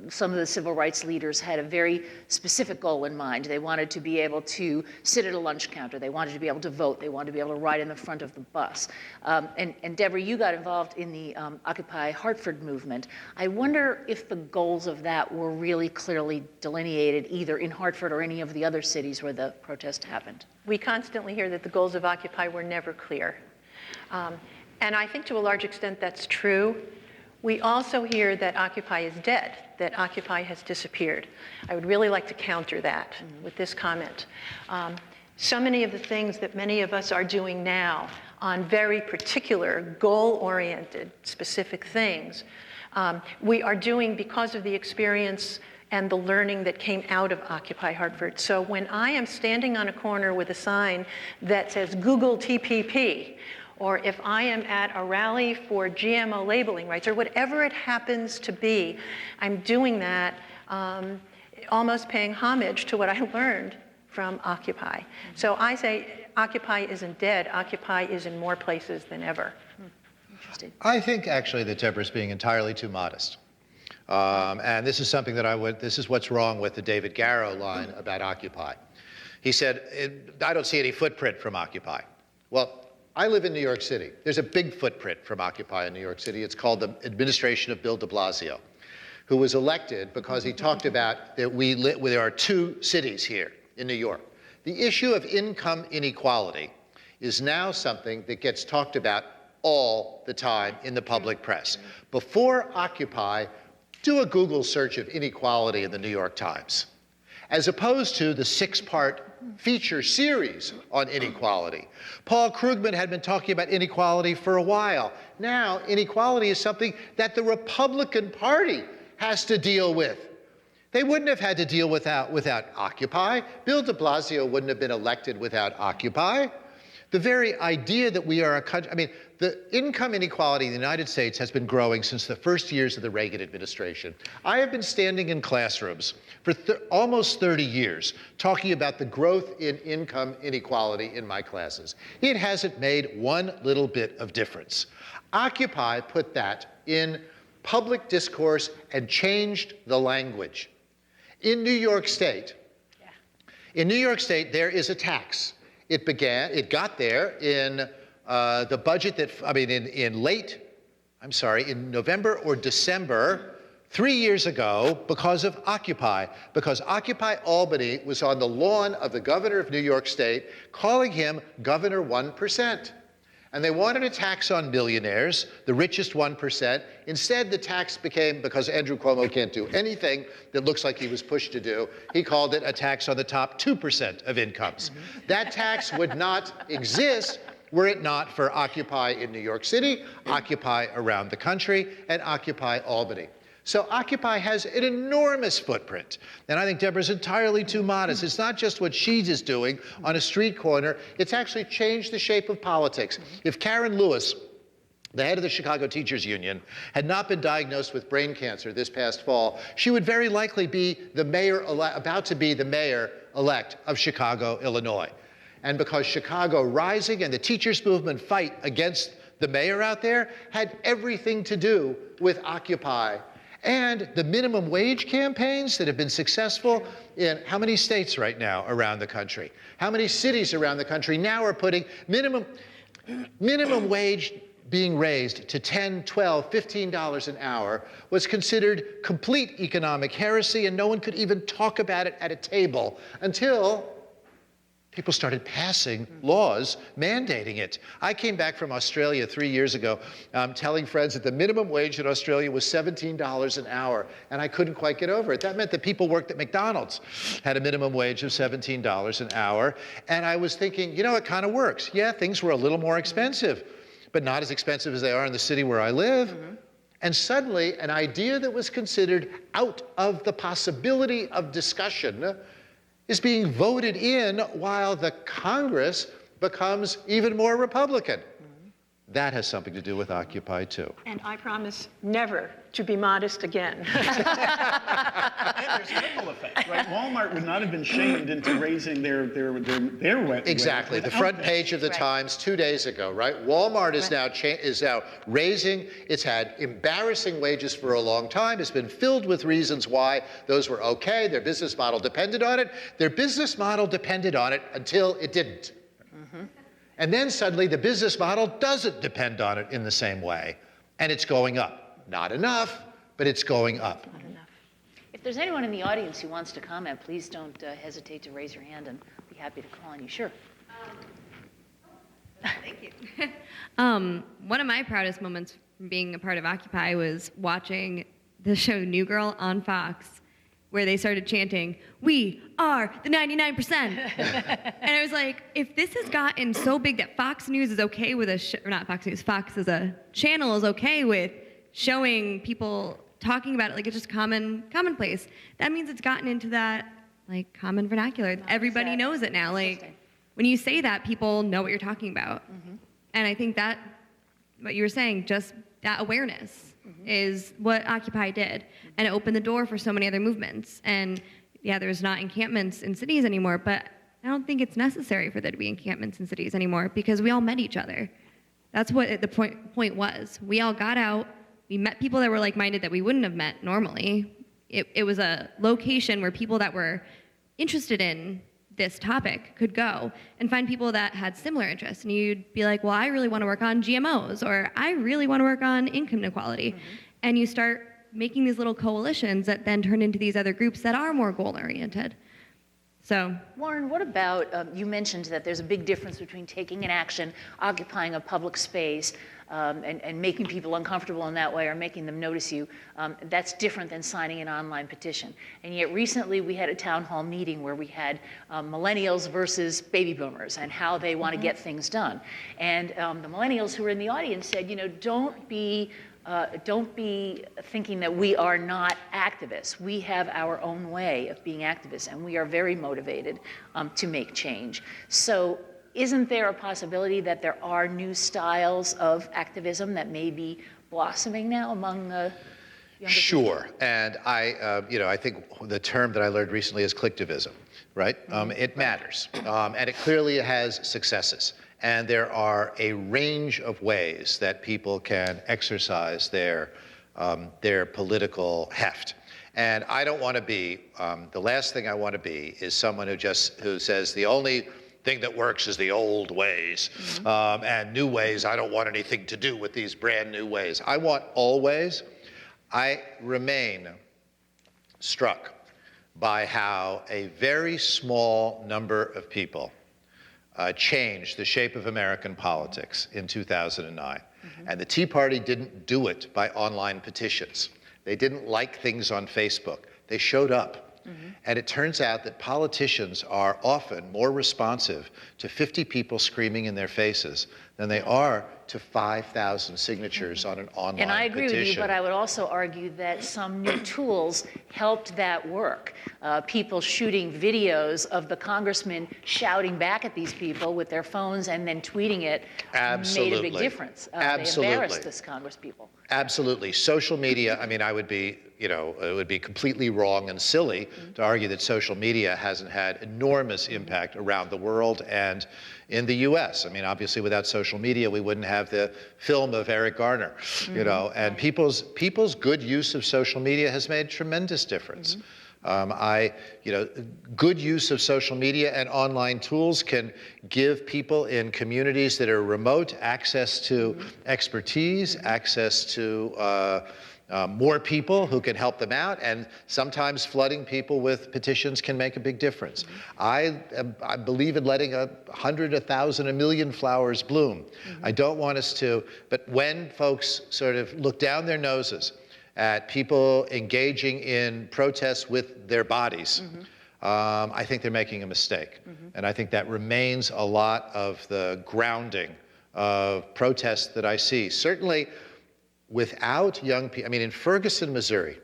some of the civil rights leaders had a very specific goal in mind. They wanted to be able to sit at a lunch counter. They wanted to be able to vote. They wanted to be able to ride in the front of the bus. And Debra, you got involved in the Occupy Hartford movement. I wonder if the goals of that were really clearly delineated either in Hartford or any of the other cities where the protest happened. We constantly hear that the goals of Occupy were never clear. And I think to a large extent that's true. We also hear that Occupy is dead, that Occupy has disappeared. I would really like to counter that with this comment. So many of the things that many of us are doing now on very particular, goal-oriented, specific things, we are doing because of the experience and the learning that came out of Occupy Hartford. So when I am standing on a corner with a sign that says Google TPP, or if I am at a rally for GMO labeling rights, or whatever it happens to be, I'm doing that almost paying homage to what I learned from Occupy. So I say Occupy isn't dead, Occupy is in more places than ever. Interesting. I think actually that Debra's being entirely too modest. And this is something that this is what's wrong with the David Garrow line about Occupy. He said, I don't see any footprint from Occupy. Well, I live in New York City. There's a big footprint from Occupy in New York City. It's called the administration of Bill de Blasio, who was elected because he talked about that there are two cities here in New York. The issue of income inequality is now something that gets talked about all the time in the public press. Before Occupy, do a Google search of inequality in the New York Times, as opposed to the 6-part feature series on inequality. Paul Krugman had been talking about inequality for a while. Now, inequality is something that the Republican Party has to deal with. They wouldn't have had to deal without Occupy. Bill de Blasio wouldn't have been elected without Occupy. The very idea that we are a country, the income inequality in the United States has been growing since the first years of the Reagan administration. I have been standing in classrooms for almost 30 years talking about the growth in income inequality in my classes. It hasn't made one little bit of difference. Occupy put that in public discourse and changed the language. In New York State, there is a tax. It got there in the budget in November or December 3 years ago because of Occupy. Because Occupy Albany was on the lawn of the governor of New York State calling him Governor 1%. And they wanted a tax on millionaires, the richest 1%. Instead, the tax became, because Andrew Cuomo can't do anything that looks like he was pushed to do, he called it a tax on the top 2% of incomes. That tax would not exist were it not for Occupy in New York City, Occupy around the country, and Occupy Albany. So Occupy has an enormous footprint. And I think Debra's entirely too modest. It's not just what she is doing on a street corner. It's actually changed the shape of politics. If Karen Lewis, the head of the Chicago Teachers Union, had not been diagnosed with brain cancer this past fall, she would very likely be about to be the mayor-elect of Chicago, Illinois. And because Chicago Rising and the teachers movement fight against the mayor out there had everything to do with Occupy. And the minimum wage campaigns that have been successful in how many states right now around the country? How many cities around the country now are putting minimum wage being raised to $10, $12, $15 an hour was considered complete economic heresy, and no one could even talk about it at a table until people started passing laws mandating it. I came back from Australia 3 years ago telling friends that the minimum wage in Australia was $17 an hour, and I couldn't quite get over it. That meant that people worked at McDonald's had a minimum wage of $17 an hour, and I was thinking, it kind of works. Yeah, things were a little more expensive, but not as expensive as they are in the city where I live. And suddenly, an idea that was considered out of the possibility of discussion is being voted in while the Congress becomes even more Republican. that has something to do with Occupy too. And I promise never to be modest again. And there's a ripple effect, right? Walmart would not have been shamed into raising their wage. Exactly. The front page of the Times 2 days ago, right? Walmart is now raising. It's had embarrassing wages for a long time. It's been filled with reasons why those were okay. Their business model depended on it. Their business model depended on it until it didn't. And then suddenly the business model doesn't depend on it in the same way. And it's going up. Not enough, but it's going up. Not enough. If there's anyone in the audience who wants to comment, please don't hesitate to raise your hand, and I'll be happy to call on you. Sure. Thank you. One of my proudest moments from being a part of Occupy was watching the show New Girl on Fox, where they started chanting, "We are the 99%." And I was like, if this has gotten so big that Fox News is okay with or not Fox News, Fox as a channel is okay with showing people talking about it like it's just commonplace, that means it's gotten into that like common vernacular. Everybody knows it now. Like when you say that, people know what you're talking about. And I think that what you were saying, just that awareness is what Occupy did. And it opened the door for so many other movements. And yeah, there's not encampments in cities anymore, but I don't think it's necessary for there to be encampments in cities anymore because we all met each other. That's what the point was. We all got out, we met people that were like-minded that we wouldn't have met normally. It was a location where people that were interested in this topic could go and find people that had similar interests. And you'd be like, well, I really want to work on GMOs, or I really want to work on income inequality. And you start making these little coalitions that then turn into these other groups that are more goal-oriented. So, Warren, what about, you mentioned that there's a big difference between taking an action, occupying a public space, and making people uncomfortable in that way or making them notice you. That's different than signing an online petition. And yet recently we had a town hall meeting where we had millennials versus baby boomers and how they want to get things done. And the millennials who were in the audience said, you know, don't be thinking that we are not activists. We have our own way of being activists, and we are very motivated to make change. So isn't there a possibility that there are new styles of activism that may be blossoming now among the younger Sure, and I think the term that I learned recently is clicktivism, right? It matters, and it clearly has successes. And there are a range of ways that people can exercise their political heft. And I don't want to be, the last thing I want to be is someone who says the only thing that works is the old ways, and new ways, I don't want anything to do with these brand new ways. I want all ways. I remain struck by how a very small number of people changed the shape of American politics in 2009. And the Tea Party didn't do it by online petitions. They didn't like things on Facebook. They showed up. And it turns out that politicians are often more responsive to 50 people screaming in their faces than they are to 5,000 signatures on an online petition. And I agree with you, but I would also argue that some new tools helped that work. People shooting videos of the congressman shouting back at these people with their phones and then tweeting it made a big difference. They embarrassed this congresspeople. Absolutely. Social media, I mean, it would be completely wrong and silly to argue that social media hasn't had enormous impact around the world and in the US. I mean, obviously without social media, we wouldn't have the film of Eric Garner, and people's good use of social media has made tremendous difference. Good use of social media and online tools can give people in communities that are remote access to expertise, access to more people who can help them out, and sometimes flooding people with petitions can make a big difference. I believe in letting 100, 1,000, 1,000,000 flowers bloom. I don't want us to, but when folks sort of look down their noses at people engaging in protests with their bodies, I think they're making a mistake. And I think that remains a lot of the grounding of protests that I see. Certainly, without young people, I mean, in Ferguson, Missouri,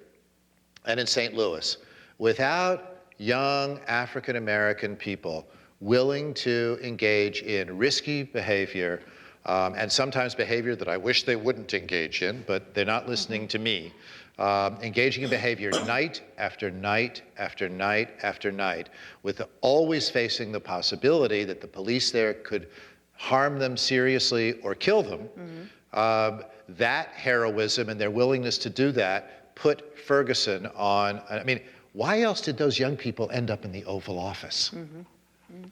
and in St. Louis, without young African-American people willing to engage in risky behavior and sometimes behavior that I wish they wouldn't engage in, but they're not listening to me. Engaging in behavior night after night after night after night, with always facing the possibility that the police there could harm them seriously or kill them. That heroism and their willingness to do that put Ferguson on. I mean, why else did those young people end up in the Oval Office?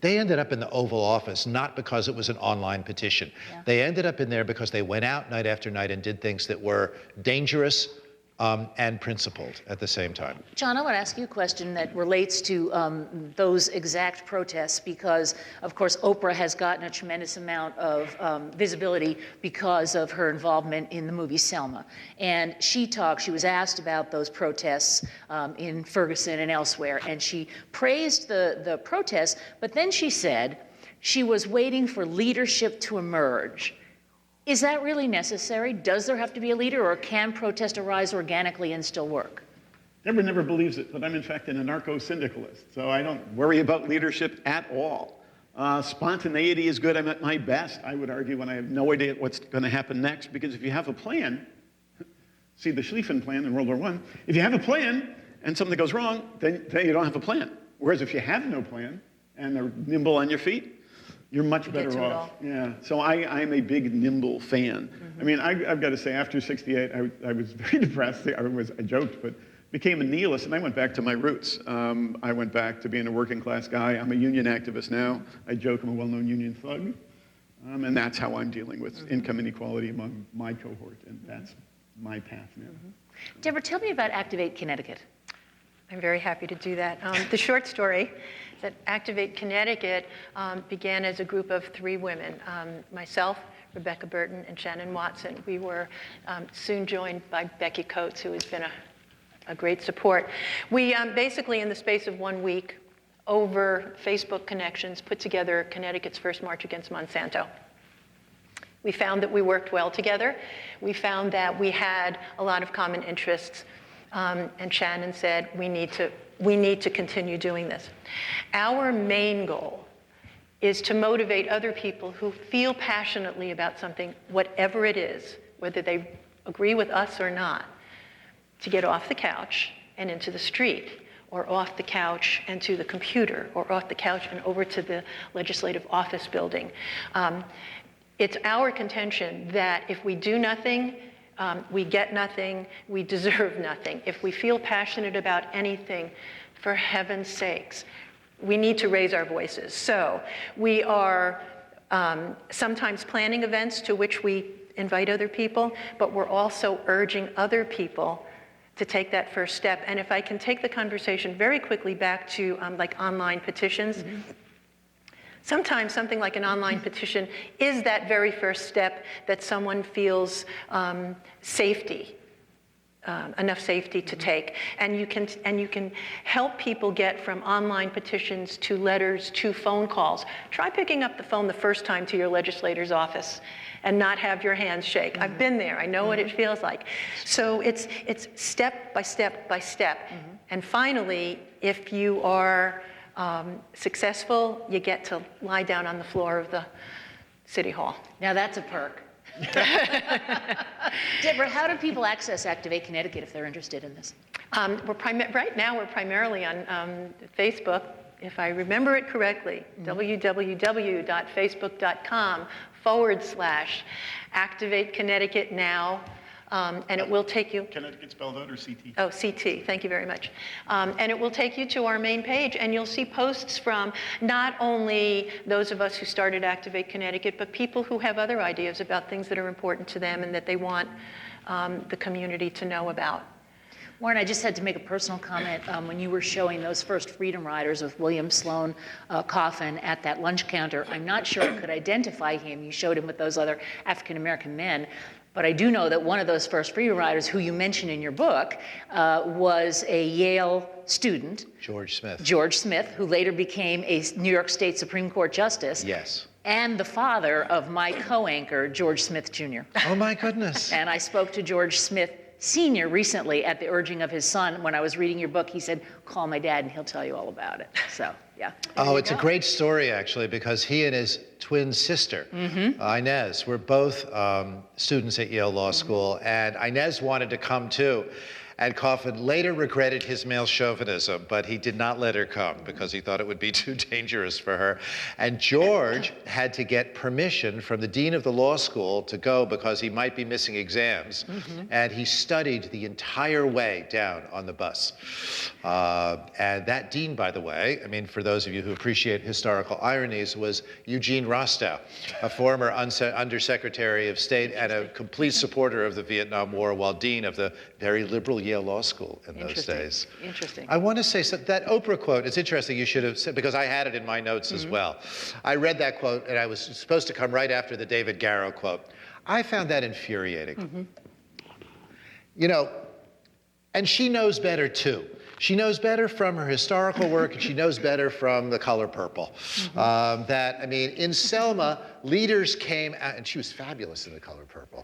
They ended up in the Oval Office not because it was an online petition. They ended up in there because they went out night after night and did things that were dangerous and principled at the same time. John, I want to ask you a question that relates to those exact protests because, of course, Oprah has gotten a tremendous amount of visibility because of her involvement in the movie Selma. And she was asked about those protests in Ferguson and elsewhere, and she praised the protests, but then she said she was waiting for leadership to emerge. Is that really necessary? Does there have to be a leader, or can protest arise organically and still work? Debra never believes it, but I'm in fact an anarcho-syndicalist, so I don't worry about leadership at all. Spontaneity is good. I'm at my best, I would argue, when I have no idea what's going to happen next, because if you have a plan, see the Schlieffen plan in World War I, if you have a plan and something goes wrong, then you don't have a plan. Whereas if you have no plan and are nimble on your feet, you're much better off. Yeah, so I'm a big nimble fan. I mean, I've got to say, after '68, I was very depressed. I joked, but became a nihilist, and I went back to my roots. I went back to being a working class guy. I'm a union activist now. I joke I'm a well-known union thug, and that's how I'm dealing with income inequality among my cohort, and that's my path now. Debra, tell me about Activate Connecticut. I'm very happy to do that. The short story that Activate Connecticut began as a group of 3 women, myself, Rebecca Burton, and Shannon Watson. We were soon joined by Becky Coates, who has been a great support. We basically, in the space of 1 week, over Facebook connections, put together Connecticut's first march against Monsanto. We found that we worked well together. We found that we had a lot of common interests. And Shannon said, we need to continue doing this. Our main goal is to motivate other people who feel passionately about something, whatever it is, whether they agree with us or not, to get off the couch and into the street, or off the couch and to the computer, or off the couch and over to the legislative office building. It's our contention that if we do nothing, we get nothing, we deserve nothing. If we feel passionate about anything, for heaven's sakes, we need to raise our voices. So we are sometimes planning events to which we invite other people, but we're also urging other people to take that first step. And if I can take the conversation very quickly back to like online petitions, sometimes something like an online petition is that very first step that someone feels enough safety to take. And you can help people get from online petitions to letters to phone calls. Try picking up the phone the first time to your legislator's office and not have your hands shake. I've been there. I know what it feels like. So it's step by step by step. And finally, if you are successful, you get to lie down on the floor of the City Hall. Now that's a perk. Debra, how do people access Activate Connecticut if they're interested in this? Right now, we're primarily on Facebook. If I remember it correctly, www.facebook.com/Activate Connecticut Now. And it will take you. Connecticut spelled out or CT? Oh, CT, thank you very much. And it will take you to our main page, and you'll see posts from not only those of us who started Activate Connecticut, but people who have other ideas about things that are important to them and that they want the community to know about. Warren, I just had to make a personal comment. When you were showing those first Freedom Riders with William Sloane Coffin at that lunch counter, I'm not sure I could identify him. You showed him with those other African-American men. But I do know that one of those first Freedom Riders, who you mention in your book, was a Yale student. George Smith. George Smith, who later became a New York State Supreme Court Justice. Yes. And the father of my co-anchor, George Smith Jr. Oh, my goodness. And I spoke to George Smith Sr. recently at the urging of his son. When I was reading your book, he said, call my dad and he'll tell you all about it. So, yeah. Oh, it's a great story, actually, because he and his twin sister, Inez, were both students at Yale Law School, and Inez wanted to come too. And Coffin later regretted his male chauvinism, but he did not let her come because he thought it would be too dangerous for her. And George had to get permission from the dean of the law school to go because he might be missing exams. And he studied the entire way down on the bus. And that dean, by the way, I mean, for those of you who appreciate historical ironies, was Eugene Rostow, a former undersecretary of state and a complete supporter of the Vietnam War, while dean of the very liberal Yale Law School in those days. Interesting. I want to say that Oprah quote, it's interesting you should have said, because I had it in my notes as well. I read that quote, and I was supposed to come right after the David Garrow quote. I found that infuriating. You know, and she knows better too. She knows better from her historical work, and she knows better from The Color Purple. That, I mean, in Selma, leaders came out, and she was fabulous in The Color Purple.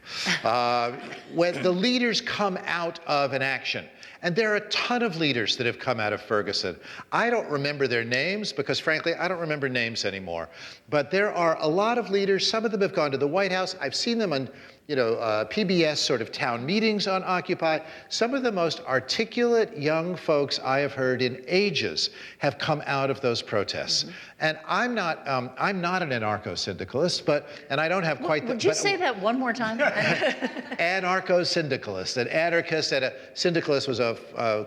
When the leaders come out of an action, and there are a ton of leaders that have come out of Ferguson. I don't remember their names because, frankly, I don't remember names anymore. But there are a lot of leaders. Some of them have gone to the White House. I've seen them on PBS sort of town meetings on Occupy. Some of the most articulate young folks I have heard in ages have come out of those protests. And I'm not an anarcho-syndicalist, and I don't have quite the... Would you say that one more time? Anarcho-syndicalist. An anarchist and a syndicalist was a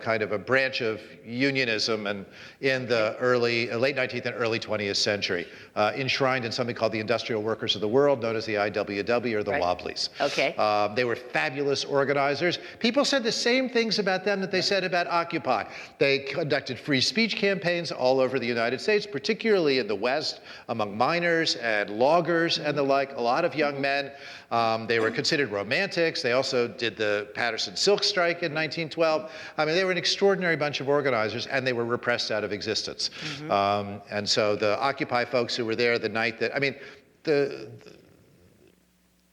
kind of a branch of unionism and in the late 19th and early 20th century, enshrined in something called the Industrial Workers of the World, known as the IWW or the Wobblies. Okay. They were fabulous organizers. People said the same things about them that they said about Occupy. They conducted free speech campaigns all over the United States, particularly in the West, among miners and loggers and the like, a lot of young men. They were considered romantics. They also did the Patterson Silk Strike in 1912. I mean, they were an extraordinary bunch of organizers, and they were repressed out of existence. And so the Occupy folks who were there the night that, I mean,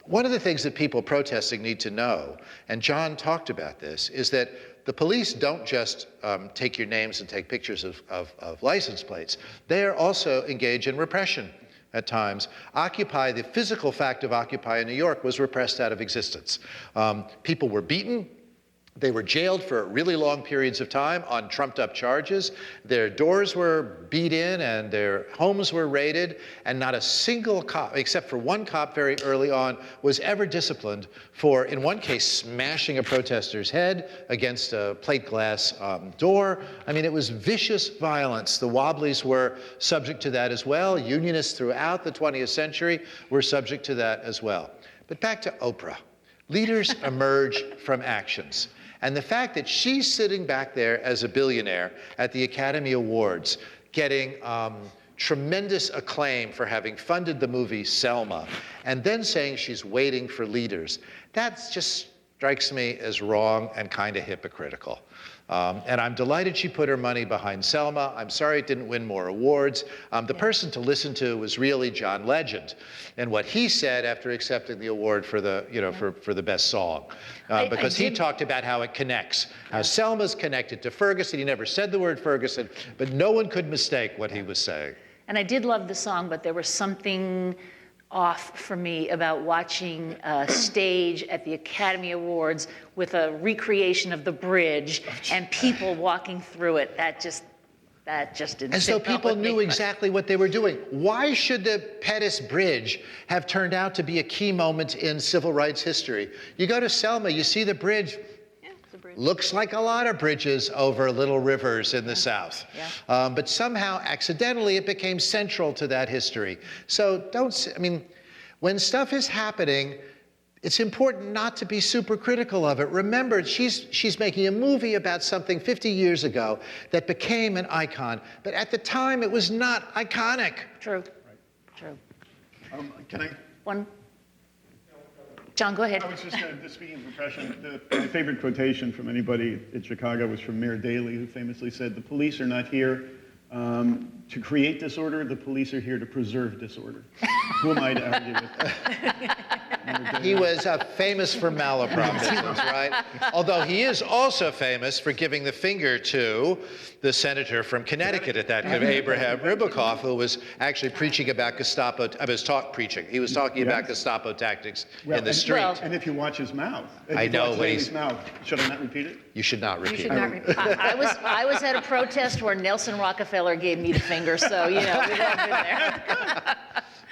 one of the things that people protesting need to know, and John talked about this, is that the police don't just take your names and take pictures of license plates. They are also engaged in repression at times. Occupy, the physical fact of Occupy in New York was repressed out of existence. People were beaten. They were jailed for really long periods of time on trumped-up charges. Their doors were beat in and their homes were raided, and not a single cop, except for one cop very early on, was ever disciplined for, in one case, smashing a protester's head against a plate glass door. I mean, it was vicious violence. The Wobblies were subject to that as well. Unionists throughout the 20th century were subject to that as well. But back to Oprah. Leaders emerge from actions. And the fact that she's sitting back there as a billionaire at the Academy Awards, getting tremendous acclaim for having funded the movie Selma, and then saying she's waiting for leaders, that just strikes me as wrong and kind of hypocritical. And I'm delighted she put her money behind Selma. I'm sorry it didn't win more awards. The person to listen to was really John Legend, and what he said after accepting the award for the, for the best song, because he talked about how it connects, how Selma's connected to Ferguson. He never said the word Ferguson, but no one could mistake what he was saying. And I did love the song, but there was something off for me about watching a stage at the Academy Awards with a recreation of the bridge and people walking through it. That just didn't. And so people knew exactly what they were doing. Why should the Pettus Bridge have turned out to be a key moment in civil rights history? You go to Selma, you see the bridge. Looks like a lot of bridges over little rivers in the South. But somehow, accidentally, it became central to that history. So when stuff is happening, it's important not to be super critical of it. Remember, she's making a movie about something 50 years ago that became an icon. But at the time, it was not iconic. True. True. Can I? One. John, go ahead. I was just speaking of repression. My favorite quotation from anybody in Chicago was from Mayor Daley, who famously said, "The police are not here to create disorder. The police are here to preserve disorder." Who am I to argue with that? He was famous for malapropisms, right? Although he is also famous for giving the finger to the senator from Connecticut at that time, Abraham Ribicoff, who was actually preaching about Gestapo. He was talking about Gestapo tactics in the street. And if you watch his mouth, I know what he's. Mouth. Should I not repeat it? You should not repeat. You should not repeat. I was at a protest where Nelson Rockefeller gave me the finger, so we've all been there.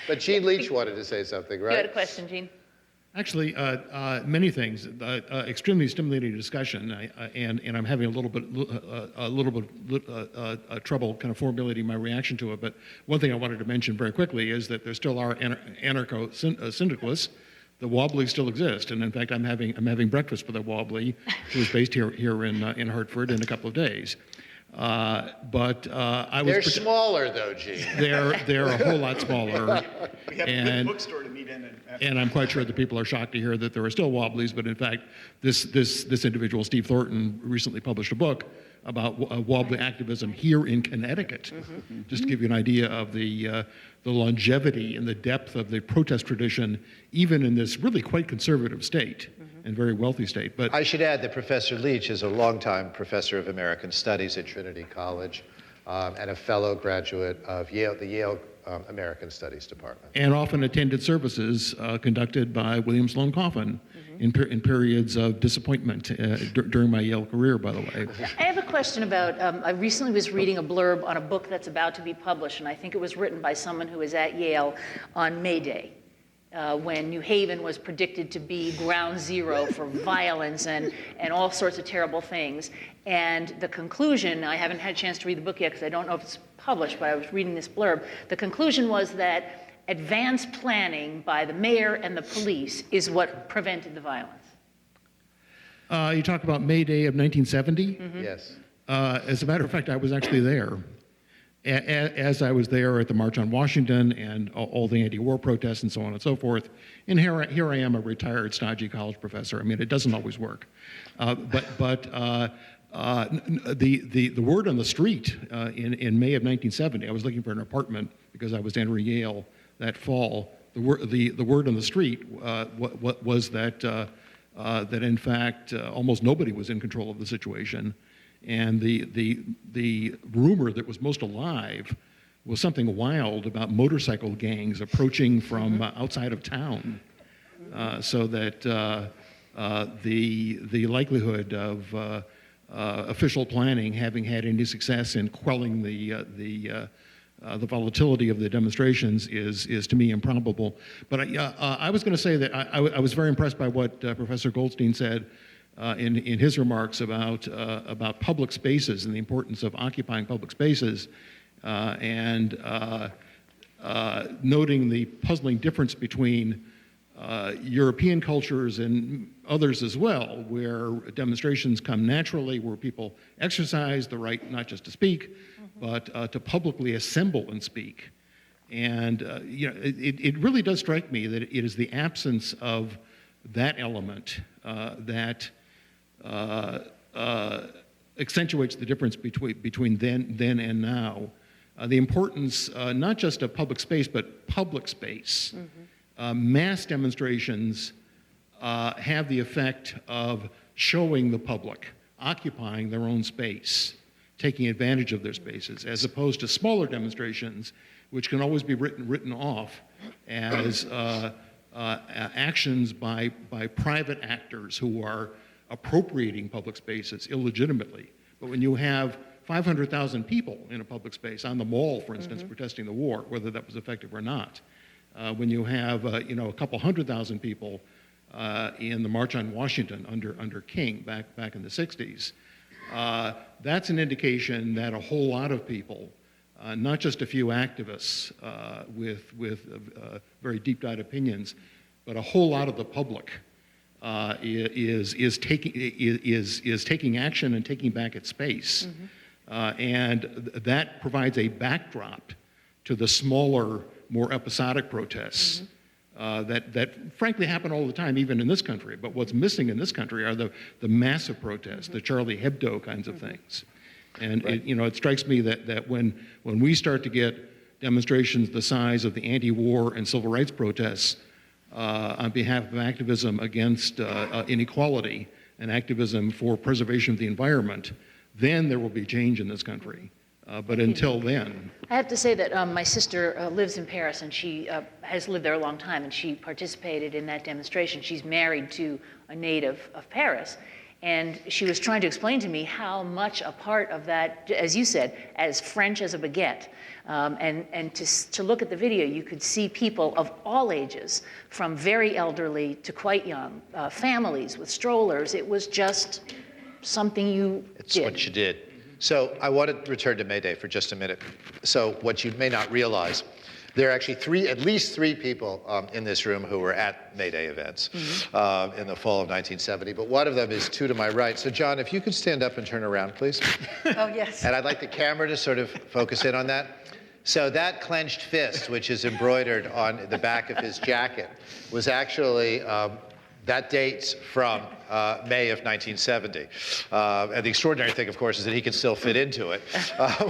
But Gene Leach wanted to say something, right? You had a question, Gene? Actually, many things. Extremely stimulating discussion, and I'm having a little bit trouble kind of formulating my reaction to it. But one thing I wanted to mention very quickly is that there still are anarcho-syndicalists. The Wobbly still exist, and in fact, I'm having breakfast with a Wobbly who's based here in Hartford in a couple of days. They're smaller, though, Gene. They're a whole lot smaller. We have a good bookstore to meet in. And I'm quite sure that people are shocked to hear that there are still Wobblies, but in fact, this individual, Steve Thornton, recently published a book about Wobbly activism here in Connecticut, just to give you an idea of the longevity and the depth of the protest tradition, even in this really quite conservative state and very wealthy state. But I should add that Professor Leach is a longtime professor of American Studies at Trinity College and a fellow graduate of the Yale American Studies Department. And often attended services conducted by William Sloane Coffin in periods of disappointment during my Yale career, by the way. I have a question about, I recently was reading a blurb on a book that's about to be published, and I think it was written by someone who was at Yale on May Day. When New Haven was predicted to be ground zero for violence and all sorts of terrible things. And the conclusion, I haven't had a chance to read the book yet because I don't know if it's published, but I was reading this blurb. The conclusion was that advanced planning by the mayor and the police is what prevented the violence. You talk about May Day of 1970? Yes. As a matter of fact, I was actually there. As I was there at the March on Washington and all the anti-war protests and so on and so forth, and here I am, a retired stodgy college professor. I mean, it doesn't always work. The word on the street in May of 1970, I was looking for an apartment because I was entering Yale that fall. The word on the street was that in fact almost nobody was in control of the situation. And the rumor that was most alive was something wild about motorcycle gangs approaching from outside of town, so that the likelihood of official planning having had any success in quelling the volatility of the demonstrations is to me improbable. But I was going to say that I was very impressed by what Professor Goldstein said. In his remarks about public spaces and the importance of occupying public spaces, and noting the puzzling difference between European cultures and others as well, where demonstrations come naturally, where people exercise the right not just to speak, but to publicly assemble and speak. And it really does strike me that it is the absence of that element that accentuates the difference between then and now. The importance not just of public space, but public space. Mass demonstrations have the effect of showing the public, occupying their own space, taking advantage of their spaces, as opposed to smaller demonstrations, which can always be written off as actions by private actors who are appropriating public spaces illegitimately. But when you have 500,000 people in a public space, on the Mall, for instance, protesting the war, whether that was effective or not, when you have a couple 100,000 people in the March on Washington under King back in the 60s, that's an indication that a whole lot of people, not just a few activists with very deep-dyed opinions, but a whole lot of the public is taking action and taking back its space, and that provides a backdrop to the smaller, more episodic protests that frankly happen all the time, even in this country. But what's missing in this country are the massive protests, the Charlie Hebdo kinds of things. And it strikes me that when we start to get demonstrations the size of the anti-war and civil rights protests on behalf of activism against inequality and activism for preservation of the environment, then there will be change in this country. But until then... I have to say that my sister lives in Paris, and she has lived there a long time, and she participated in that demonstration. She's married to a native of Paris, and she was trying to explain to me how much a part of that, as you said, as French as a baguette. And to look at the video, you could see people of all ages, from very elderly to quite young, families with strollers. It was just something you did. It's what you did. So I want to return to May Day for just a minute. So what you may not realize, there are actually at least three people in this room who were at May Day events in the fall of 1970, but one of them is two to my right. So John, if you could stand up and turn around, please. Oh, yes. And I'd like the camera to sort of focus in on that. So that clenched fist, which is embroidered on the back of his jacket, was actually, that dates from May of 1970. And the extraordinary thing, of course, is that he can still fit into it,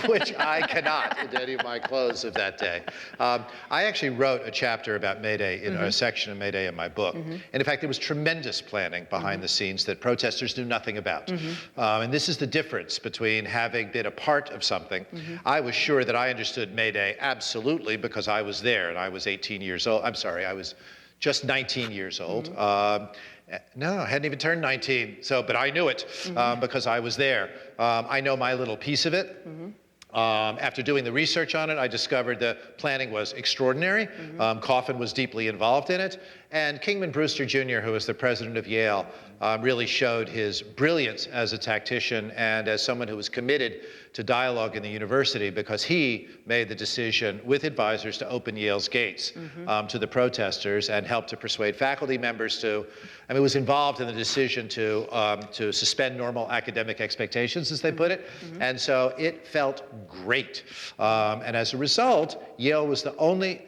which I cannot into any of my clothes of that day. I actually wrote a chapter about May Day, in a section of May Day in my book. And in fact, there was tremendous planning behind the scenes that protesters knew nothing about. And this is the difference between having been a part of something. I was sure that I understood May Day absolutely because I was there, and I was 18 years old. I'm sorry, I was just 19 years old. No, I hadn't even turned 19, but I knew it because I was there. I know my little piece of it. After doing the research on it, I discovered the planning was extraordinary. Coffin was deeply involved in it. And Kingman Brewster Jr., who was the president of Yale, really showed his brilliance as a tactician and as someone who was committed to dialogue in the university, because he made the decision with advisors to open Yale's gates to the protesters and helped to persuade faculty members to, was involved in the decision to suspend normal academic expectations, as they put it. And so it felt great. And as a result, Yale was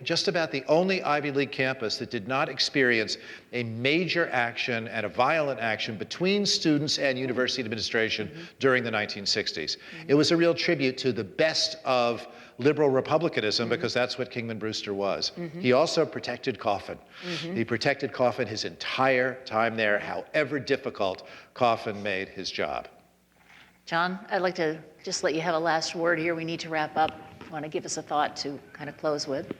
just about the only Ivy League campus that did not experience a major action and a violent action between students and university administration during the 1960s. It was a real tribute to the best of liberal republicanism, because that's what Kingman Brewster was. He also protected Coffin. He protected Coffin his entire time there, however difficult Coffin made his job. John, I'd like to just let you have a last word here. We need to wrap up. Want to give us a thought to kind of close with?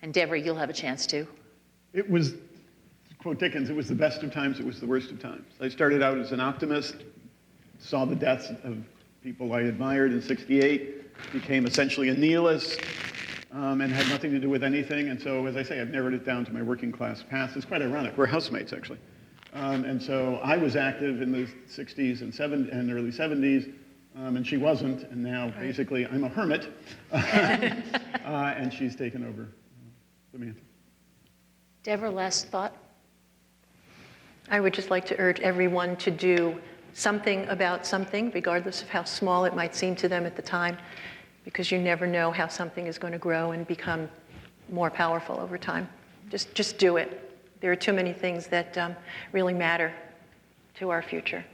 And Debra, you'll have a chance too. It was, to quote Dickens, it was the best of times, it was the worst of times. I started out as an optimist, saw the deaths of people I admired in '68, became essentially a nihilist, and had nothing to do with anything. And so, as I say, I've narrowed it down to my working class past. It's quite ironic. We're housemates, actually. And so I was active in the 60s and early 70s, and she wasn't. And now, basically, I'm a hermit, and she's taken over the mantle. Debra, last thought? I would just like to urge everyone to do something about something, regardless of how small it might seem to them at the time, because you never know how something is going to grow and become more powerful over time. Just do it. There are too many things that really matter to our future.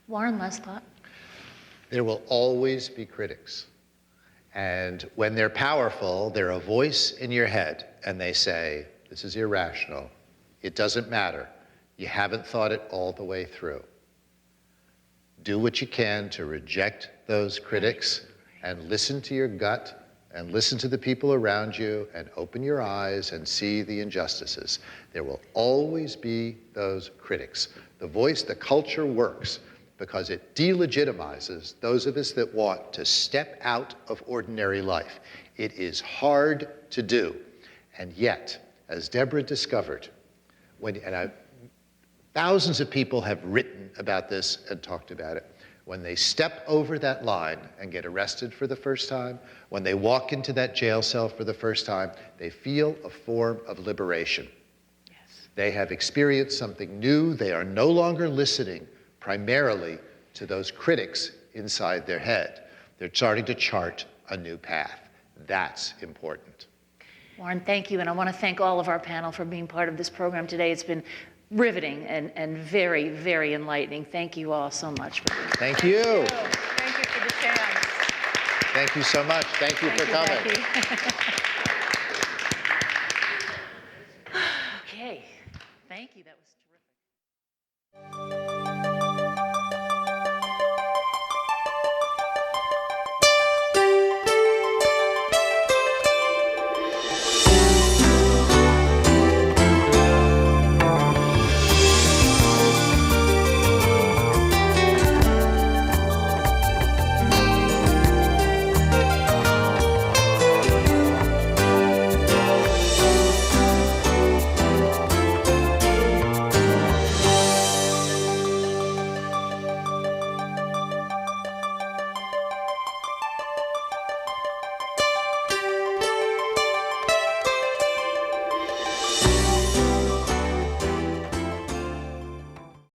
Warren, last thought? There will always be critics. And when they're powerful, they're a voice in your head, and they say, this is irrational. It doesn't matter. You haven't thought it all the way through. Do what you can to reject those critics and listen to your gut and listen to the people around you and open your eyes and see the injustices. There will always be those critics. The culture works because it delegitimizes those of us that want to step out of ordinary life. It is hard to do. And yet, as Debra discovered, thousands of people have written about this and talked about it. When they step over that line and get arrested for the first time, when they walk into that jail cell for the first time, they feel a form of liberation. Yes. They have experienced something new. They are no longer listening primarily to those critics inside their head. They're starting to chart a new path. That's important. Warren, thank you. And I want to thank all of our panel for being part of this program today. It's been riveting and very, very enlightening. Thank you all so much. Thank you. Thank you for the chance. Thank you so much. Thank you for coming. Becky.